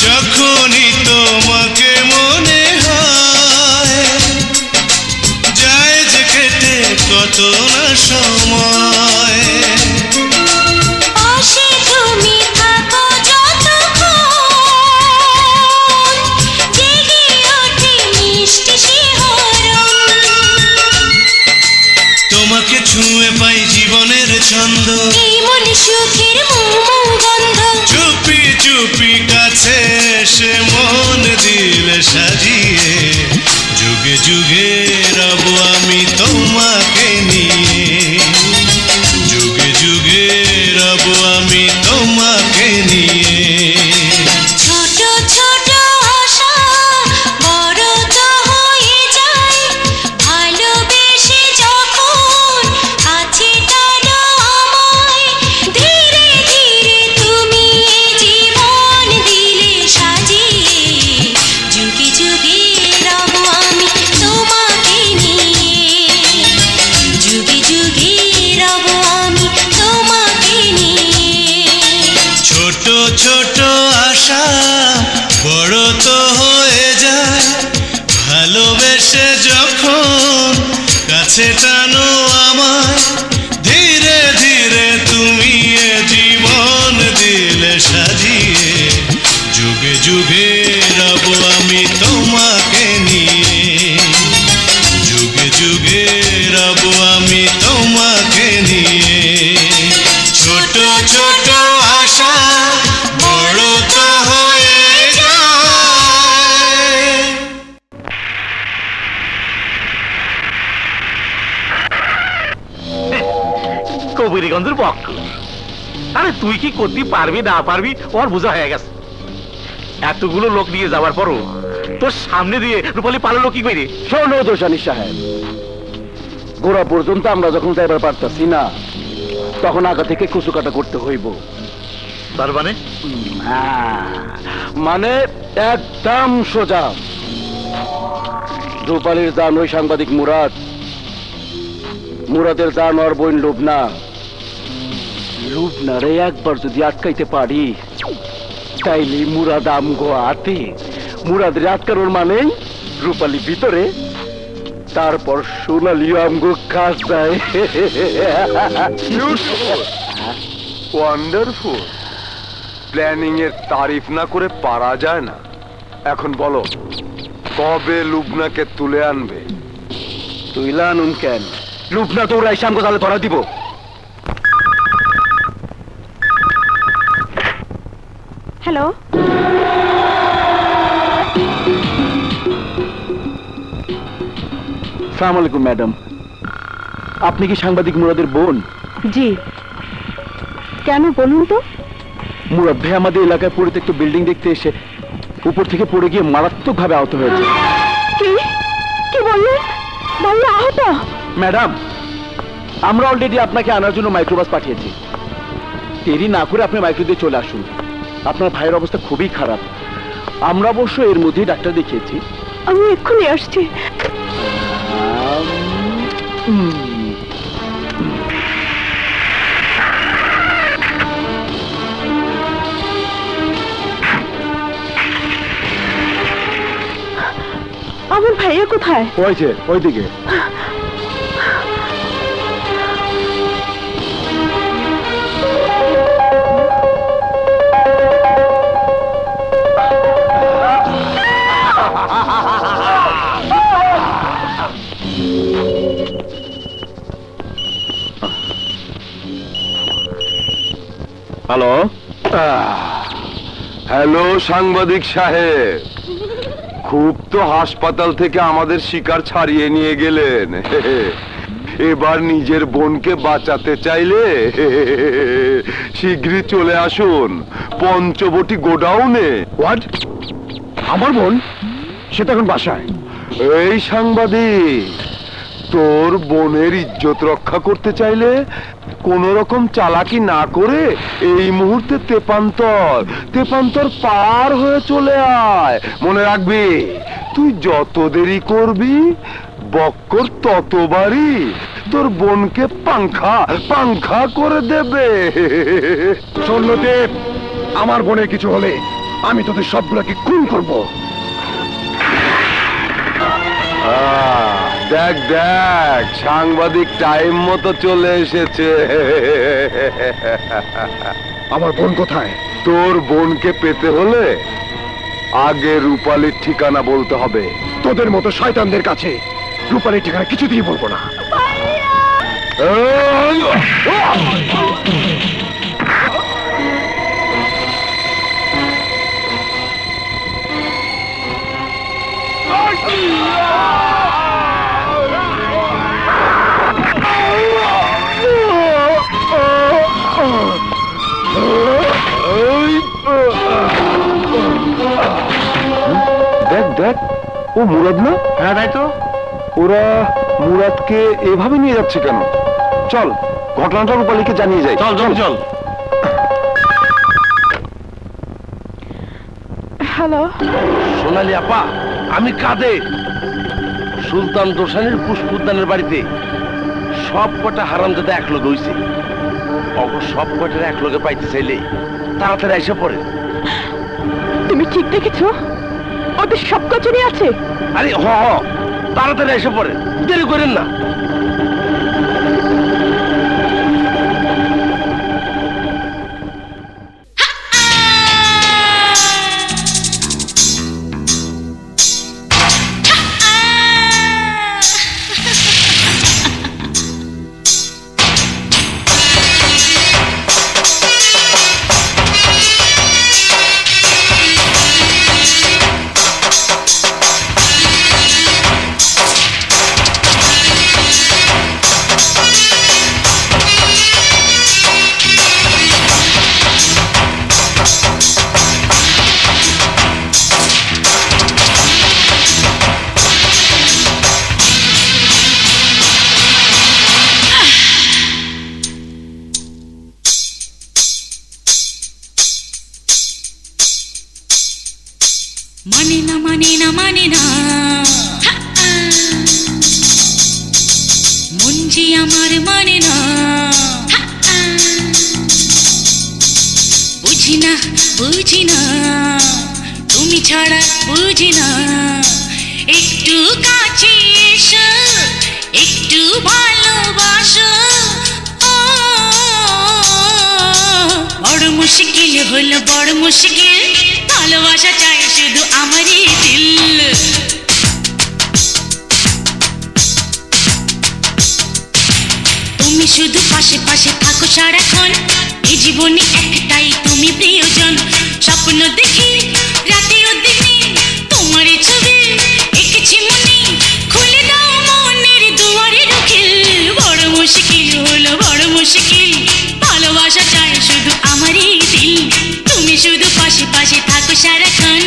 যখনই তোমাকে মনে হয় যায় যে কেটে কত না সময়। পাশে তুমি থাকো যতক্ষণ জেগে ওঠে মিষ্টি শিহরণ। তোমাকে ছুঁয়ে পাই জীবনের ছন্দ, এই মনে সুখের মুমু গন্ধ। চুপি চুপি কাছে এসে মন দিলে সাজিয়ে, যুগে যুগে রব আমি তোমাকে নিয়ে, যুগে যুগে রব আমি তোমাকে নিয়ে। ছোট ছোট আশা বড় তো হয়ে যায়, ভালোবেসে যখন কাছে টানো আমায়। ধীরে ধীরে তুমি এ জীবন দিলে সাজিয়ে, যুগে যুগে রব আমি তোমাকে নিয়ে, যুগে যুগে রব আমি তোমাকে নিয়ে। ছোট ছোট আশা বড় তো হয়ে যায়, ভালোবেসে যখন কাছে টানো আমায়। ধীরে ধীরে তুমি এ জীবন দিলে সাজিয়ে, যুগে যুগে রব আমি তোমাকে নিয়ে, যুগে যুগে রব আমি তোমাকে নিয়ে। ছোট ছোট আশা বড় তো হয়ে যায়। কবিরগঞ্জের পক্ষ। আরে তুই কি করতে পারবি না পারবি ওর বোঝা হয়ে গেছে। এতগুলো লোক নিয়ে যাওয়ার পরও তোর সামনে দিয়ে রূপালী পালালো কি করে? শোনো দোষানি সাহেব, গোড়া পর্যন্ত আমরা যখন যাইবার পারতাছি না, তখন আগা থেকে কুচু কাটা করতে হইব। তার মানে মানে একদম সোজা। রূপালীর জান ওই সাংবাদিক মুরাদ, মুরাদের জান ওর বোন লুবনা। লুবনারে একবার যদি আটকাইতে পারি, তাইলে মুরাদ আমগো হাতে। মুরাদের আটকানোর মানে রূপালী ভিতরে, তারপর সোনালি আমগো কাজ যায়। ওয়ান্ডারফুল। প্ল্যানিং এর তারিফ না করে পারা যায় না। এখন বলো, কবে লুবনাকে তুলে আনবে? তুইলা আনুন কেন? লুবনা তো ওরাই আমগো তাহলে ধরা দিব। হ্যালো, সালাম আলাইকুম ম্যাডাম, আপনি কি সাংবাদিক মুরাদের বোন? জি, কেন বলুন তো? মুরাদ ভাই আমাদের এলাকায় পরিত্যক্ত বিল্ডিং দেখতে এসে উপর থেকে পড়ে গিয়ে মারাত্মক ভাবে আহত হয়েছে। কি কি বললেন? ভাইয়া আহত? ম্যাডাম, আমরা অলরেডি আপনাকে আনার জন্য মাইক্রোবাস পাঠিয়েছি। দেরি না করে আপনি মাইক্রো দিয়ে চলে আসুন। আপনার ভাইয়ের অবস্থা খুবই খারাপ। আমরা অবশ্য এর মধ্যেই ডাক্তার দেখিয়েছি। আমি এক্ষুনি আসছি। আমার ভাইয়া কোথায়? ওই যে ওইদিকে। হ্যালো হ্যালো সাংবাদিক সাহেব, খুব তো হাসপাতাল থেকে আমাদের শিকার ছাড়িয়ে নিয়ে গেলেন। এবার নিজের বোনকে বাঁচাতে চাইলে শীঘ্রই চলে আসুন পঞ্চবটি গোডাউনে। হোয়াট? আমার বোন? সে তো এখন বাসায়। এই সাংবাদিক, তোর বোনের ইজ্জত রক্ষা করতে চাইলে কোন রকম চালাকি না করে এই মুহূর্তে তেপান্তর পার হয়ে চলে আয়। মনে রাখবি, তুই যত দেরি করবি বক্কর ততবারই তোর বোনকে পাংখা করে দেবে। সৈন্যদেব, আমার বোনের কিছু হলে আমি তোদের সবগুলোকে খুন করবো। দেখ দেখ, সাংবাদিক টাইম মতো চলে এসেছে। আমার বোন কোথায়? তোর বোনকে পেতে হলে আগে রূপালীর ঠিকানা বলতে হবে। তোদের মতো শয়তানদের কাছে রূপালীর ঠিকানা কিছুতেই বলবো না। দেখ দেখ, ও মুরাদ না? হ্যাঁ তাই তো। ওরা মুরাদকে এভাবে নিয়ে যাচ্ছে কেন? চল ঘটনাটা রূপালীকে জানিয়ে যাই। চল চল চল। হ্যালো সোনালি আপা, আমি কাদের সুলতান দোসানির পুষ্পোদ্যানের বাড়িতে সব কটা হারামজাদা এক লগে হইছে। সব কটার এক লগে পাইতে চাইলে তাড়াতাড়ি এসে পড়ে। তুমি ঠিক দেখেছো? ওদের সব কচুরি আছে। আরে হ তাড়াতাড়ি এসে পড়ে, দেরি করেন না। মুঞ্জি আমার মানে না, বুঝি না বুঝি না, তুমি ছাড়া বুঝি না। একটু কাছে এসো, একটু ভালোবাসো। বড় মুশকিল হলো বড় মুশকিল, ভালোবাসা চাই শুধু আমারই দিল। তুমি শুধু পাশে পাশে থাকো সারাক্ষণ, এই জীবনে একটাই তুমি প্রিয়জন। স্বপ্ন দেখি রাতেও দিনে তোমার ছবি এঁকেছি মনে, খুলে দাও মনের দুয়ারে ঢুকিল। বড় মুশকিল হলো বড় মুশকিল, ভালোবাসা চাই শুধু আমারই দিল। তুমি শুধু পাশে পাশে থাকো সারাক্ষণ।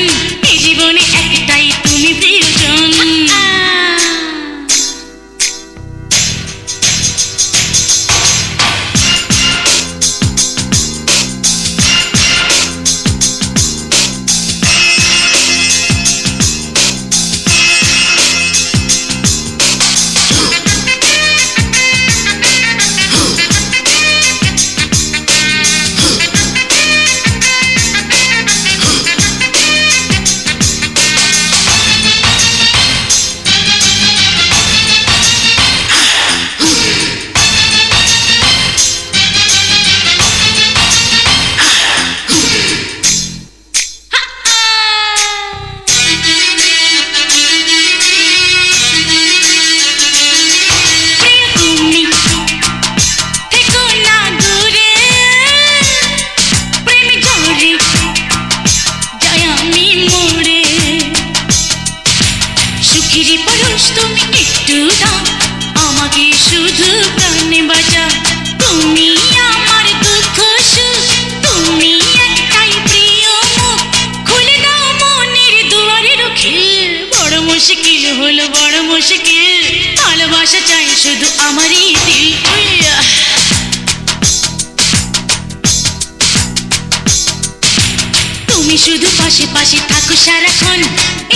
তুমি শুধু পাশে পাশে থাকো সারাক্ষণ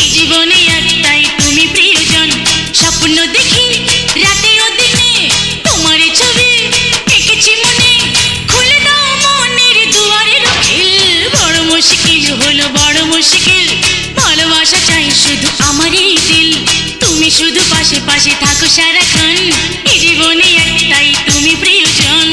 এই জীবনে একটাই তুমি প্রিয়জন স্বপ্ন দেখি রাতে ও দিনে তোমার ছবি এঁকেছি মনে খুলে দাও মনের দুয়ারের খিল বড় মুশকিল হলো বড় মুশকিল ভালোবাসা চাই শুধু আমারই দিল তুমি শুধু পাশে পাশে থাকো সারাক্ষণ এই জীবনে একটাই তুমি প্রিয়জন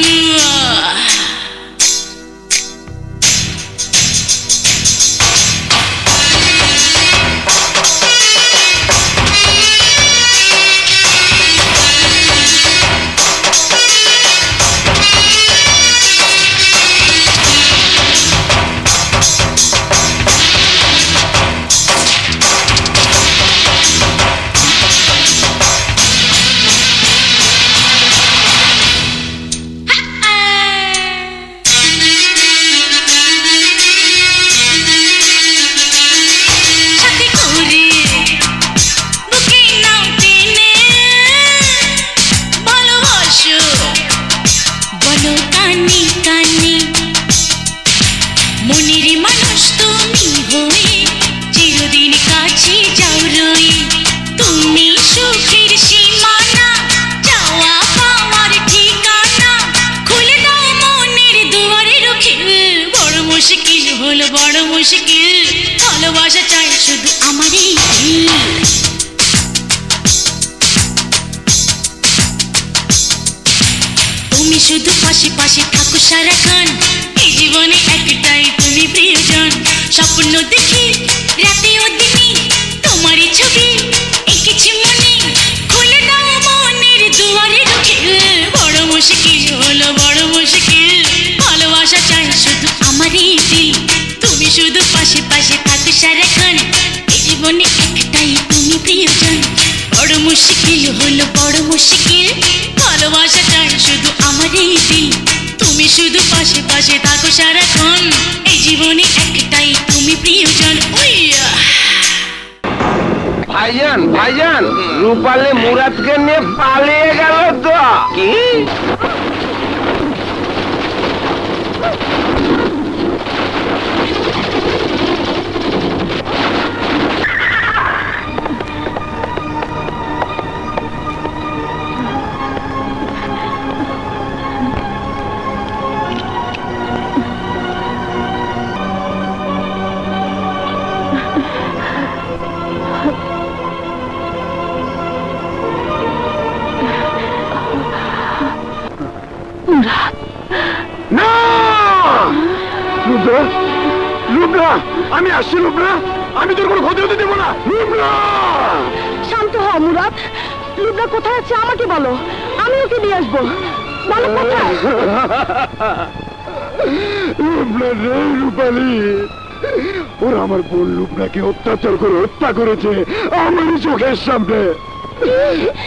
ভালোবাসা চাই শুধু আমারই তুমি শুধু পাশে পাশে থাকো সারাক্ষণ এই জীবনে একটাই তুমি প্রিয়জন স্বপ্ন দেখি রাতে ও দিনে তোমারই ছবি এঁকেছি মনে খুলে দাও মনের দুয়ারের খিল বড় মুশকিল হলো বড় মুশকিল ভালোবাসা চাই শুধু আমারই দিল তুমি শুধু পাশে পাশে থাকো সারাক্ষণ এই জীবনে একটাই তুমি প্রিয়জন বড় মুশকিল হলো বড় মুশকিল ভালোবাসা চাই শুধু আমারই দিল তুমি শুধু পাশে পাশে থাকো সারাক্ষণ এই জীবনে একটাই তুমি প্রিয়জন ভাইজান ভাইজান রূপালী মুরাদকে নিয়ে পালিয়ে গেল তো কি আমি আসছি লুবনা আমি তোর কোনো ক্ষতি হতে দেব না লুবনা শান্ত হও মুরাদ লুবনা কোথায় আছে আমাকে বলো আমি ওকে নিয়ে আসবো বলো কোথায় লুবনা রে রূপালী ওরা আমার বোন লুবনাকে অত্যাচার করে হত্যা করেছে আমারই চোখের সামনে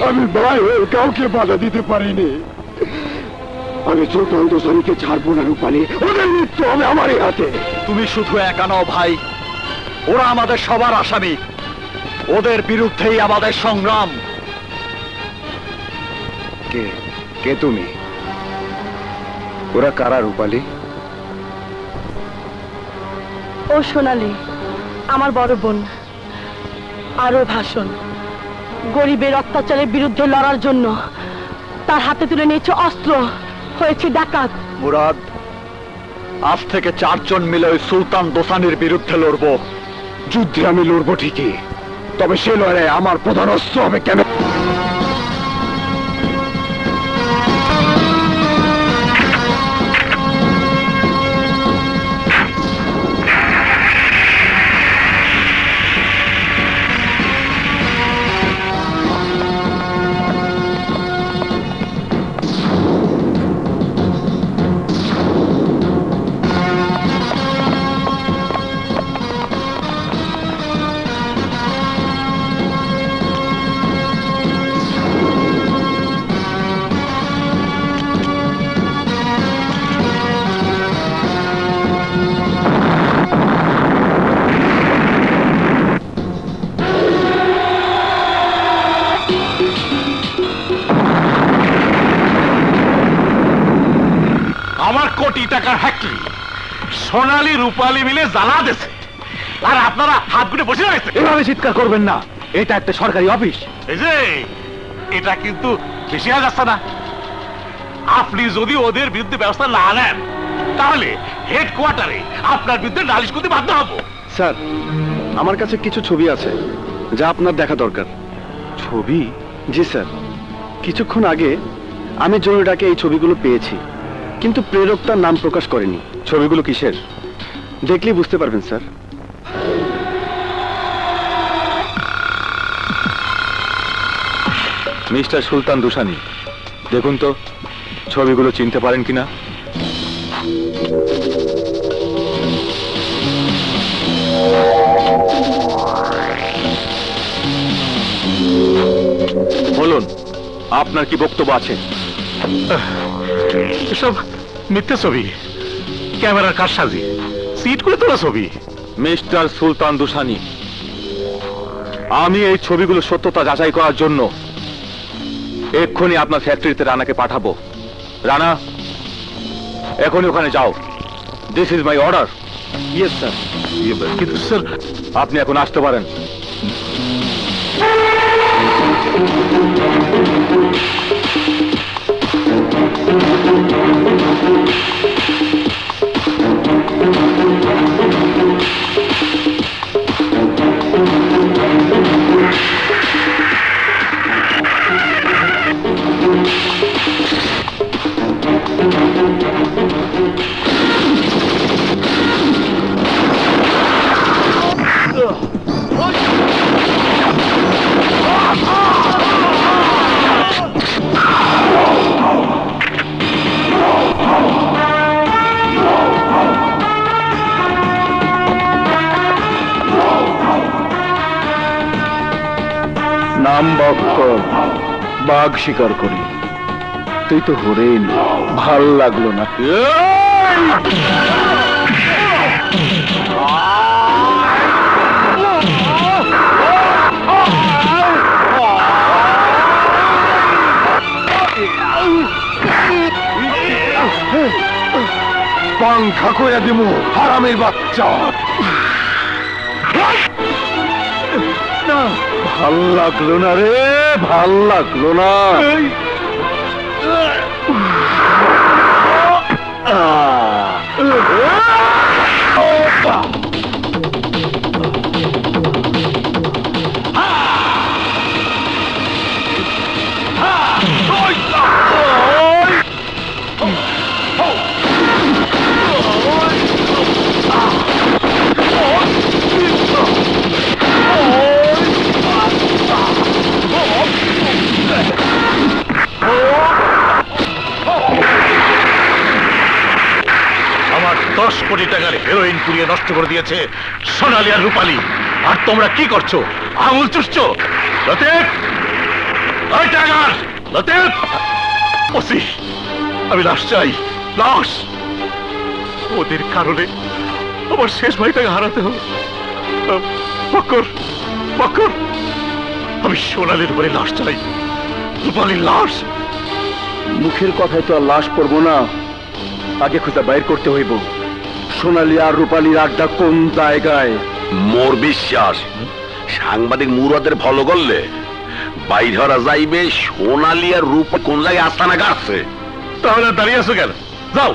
আমি ভাই হয়ে কাউকে বাধা দিতে পারিনি আমি সুলতান দোসানিকে ছাড়বো না রূপালী ওদের মৃত্যু হবে আমারই হাতে তুমি শুধু একা নও ভাই ওরা আমাদের সবার আসামি ওদের বিরুদ্ধেই আমাদের সংগ্রাম কে কে তুমি ওরা কারা রূপালী ও সোনালী আমার বড় বোন আরো ভাষণ গরিবের অত্যাচারের বিরুদ্ধে লড়ার জন্য তার হাতে তুলে নিয়েছে অস্ত্র হয়েছে ডাকাত মুরাদ আজ থেকে 4 জন মিলে ওই সুলতান দোসানির বিরুদ্ধে লড়বো যুদ্ধে আমি লড়বো ঠিকই তবে সে লড়াই আমার প্রধান অস্ত্র হবে কেন আমার কোটি টাকার ফ্যাক্টরি সোনালী রূপালী মিলে জ্বালা দেছে আর আপনারা হাত গুটে বসে রয়েছে। এভাবে চিৎকার করবেন না, এটা একটা সরকারি অফিস। এই যে এটা কিন্তু বেশি হয়ে যাচ্ছে না? আপনি যদি ওদের বিরুদ্ধে ব্যবস্থা না নেন তাহলে হেডকোয়ার্টারে আপনার বিরুদ্ধে নালিশ করতে বাধ্য হব। স্যার, আমার কাছে কিছু ছবি আছে যা আপনার দেখা দরকার। ছবি? জি স্যার, কিছুক্ষণ আগে আমি জরুরিটাকে এই ছবিগুলো পেয়েছি, কিন্তু প্রেরক তার নাম প্রকাশ করেনি। ছবিগুলো কিসের দেখলেই বুঝতে পারবেন স্যার। মিস্টার সুলতান দুসানি, দেখুন তো ছবিগুলো চিনতে পারেন কিনা। বলুন, আপনার কি বক্তব্য আছে? এসব মিথ্যে ছবি, ক্যামেরার কারসাজি, সিট করে তোলা ছবি। মিস্টার সুলতান দুসানি, আমি এই ছবিগুলো সত্যতা যাচাই করার জন্য এক্ষুনি আপনার ফ্যাক্টরিতে রানাকে পাঠাবো। রানা, এখনই ওখানে যাও। This is my order. Yes sir. কিন্তু স্যার, আপনি এখন আসতে পারেন। নাম বক্কর, বাঘ শিকার করি। তুই তো হরেন, ভাল লাগলো না। পাংখা কইরা দিমু হারামের বাচ্চা। ভাল লাগলো না রে, ভাল লাগলো না। আমার 10 কোটি টাকার হেরোইন পুড়িয়ে নষ্ট করে দিয়েছে সোনালী আর রূপালী, আর তোমরা কি করছো? আঙুল চুষছো? লতিফ, ওই টাকার লতিফ, ওসি, আমি লাশ চাই, লাশ। ওদের কারণে আমার শেষ ভাইটাকে হারাতে হলো। বক্কর, বক্কর, আমি সোনালীর উপরে লাশ চাই, রূপালীর লাশ। মুখের কথায় তো আর লাশ পড়বো না, আগে খুঁজে বাইর করতে হইব সোনালী আর রূপালীর আড্ডা কোন জায়গায়। মোর বিশ্বাস সাংবাদিক মুরাদের ফলো করলে বাইর হরা যাইবে সোনালী আর রূপা কোন জায়গায় আস্তানা গাছে। তাহলে দাঁড়িয়ে আছো কেন? যাও,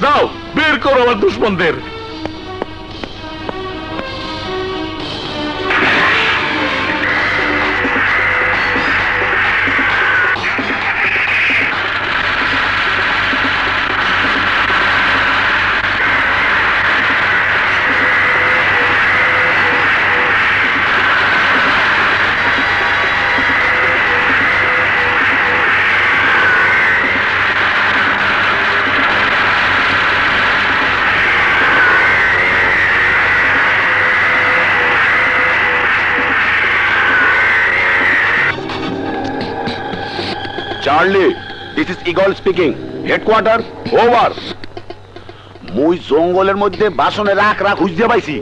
যাও, বের করো আমার দুশ্মনদের। Charlie, this is eagle speaking. Headquarter, over. মুই জঙ্গলের মধ্যে বাসনে রাখ খুঁজতে পাইছি।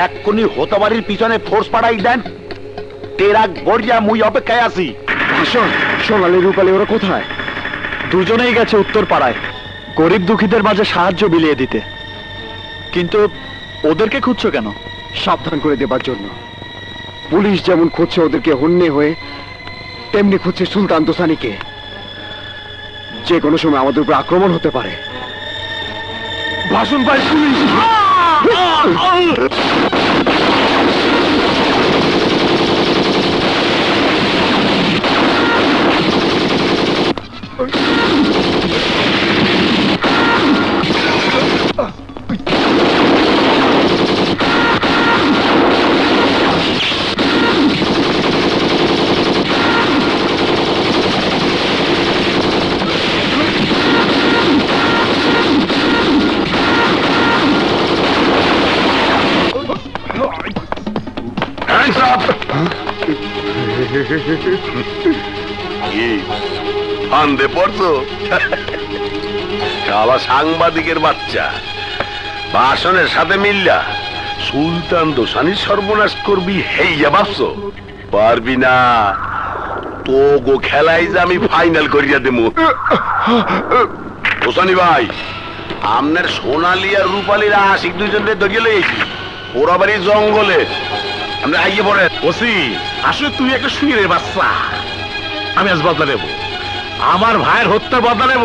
এক্ষুনি হতবাড়ির পিছনে ফোর্স পাঠাই দেন। তেরাক গড়িয়া মুই অপেক্ষায় আছি। ভাষণ, সোনালী রূপালী ওরা কোথায়? দুজনেই গেছে উত্তর পাড়ায় গরিব দুঃখীদের মাঝে সাহায্য বিলিয়ে দিতে। কিন্তু ওদেরকে খুঁজছো কেন? সাবধান করে দেবার জন্য। পুলিশ যেমন খুঁজছে ওদেরকে হন্যে হয়ে, তেমনি খুঁজছে সুলতান দোসানিকে। যে কোনো সময় আমাদের উপর আক্রমণ হতে পারে। ভাষণ ভাই, পুলিশ! ফান্দে পড়ছো? শালা সাংবাদিকের বাচ্চা ভাষণের সাথে মিল্লা সুলতান দোসানির সর্বনাশ করবি, হেইয়া ভাবছো? পারবি না। তো গো খেলাই যে আমি ফাইনাল করিয়া দেবো। দোসানি ভাই, আপনার সোনালী আর রূপালীর আশিক দুইজনকে ধরিয়ে লেগেছি ওরা বাড়ি জঙ্গলে। আমরা আইয়ে পড়ে ওসি, আসলে তুই একটা শুয়ে বাচ্চা। আমি আজ বদলা নেব, আমার ভাইয়ের হত্যার বদলা নেব।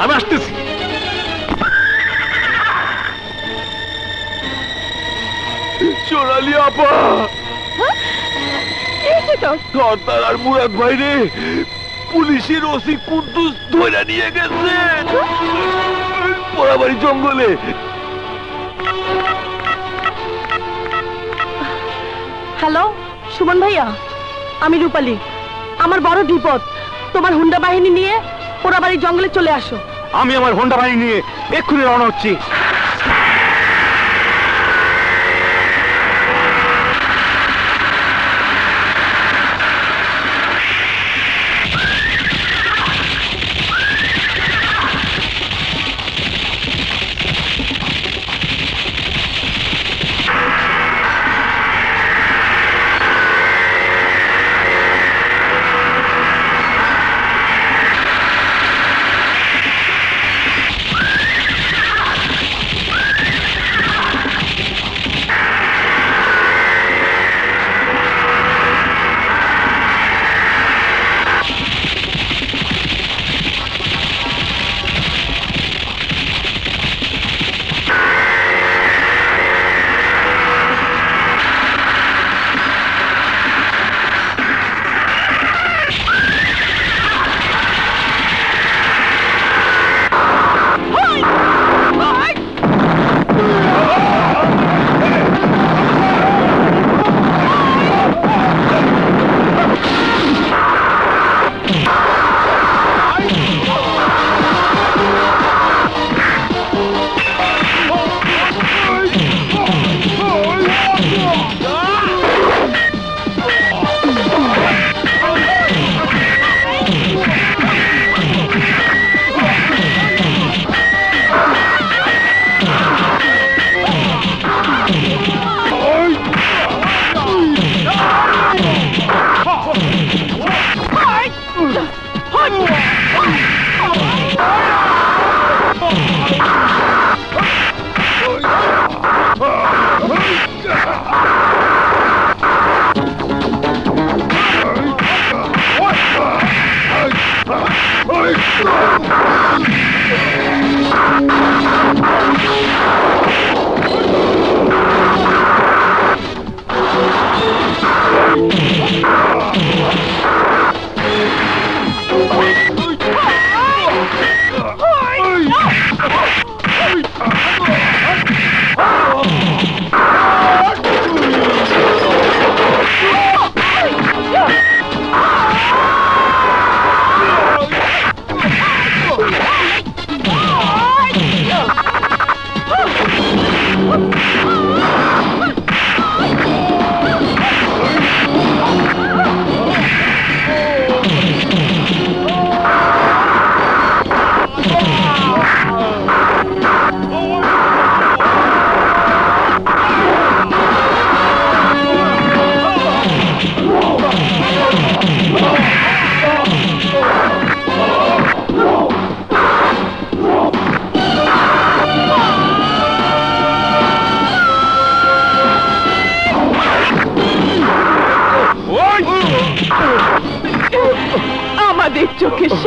আমি আসতেছি। সোনালী আপা, সর্দার আর মুরাদ ভাই রে পুলিশের ওসি কুদ্দুস ধরে নিয়ে গেছে পোড়াবাড়ি জঙ্গলে। হ্যালো সুমন ভাইয়া, আমি রূপালী। আমার বড় বিপদ, তোমার হুন্ডা বাহিনী নিয়ে পোড়াবাড়ি জঙ্গলে চলে আসো। আমি আমার হোন্ডা বাহিনী নিয়ে এক্ষুনি রওনা হচ্ছি।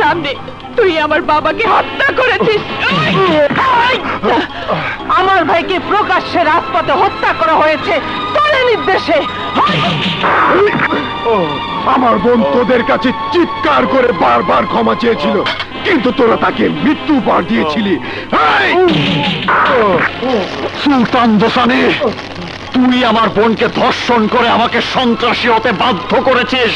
সামনে তুই আমার বাবাকে হত্যা করেছিস। আমার ভাইকে প্রকাশ্যে রাজপথে হত্যা করা হয়েছে তোর নির্দেশে। আমার বোন তোদের কাছে চিৎকার করে বারবার ক্ষমা চেয়েছিল, কিন্তু তোরা তাকে মৃত্যু উপহার দিয়েছিলি। সুলতান দোসানি, তুই আমার বোনকে ধর্ষণ করে আমাকে সন্ত্রাসী হতে বাধ্য করেছিস।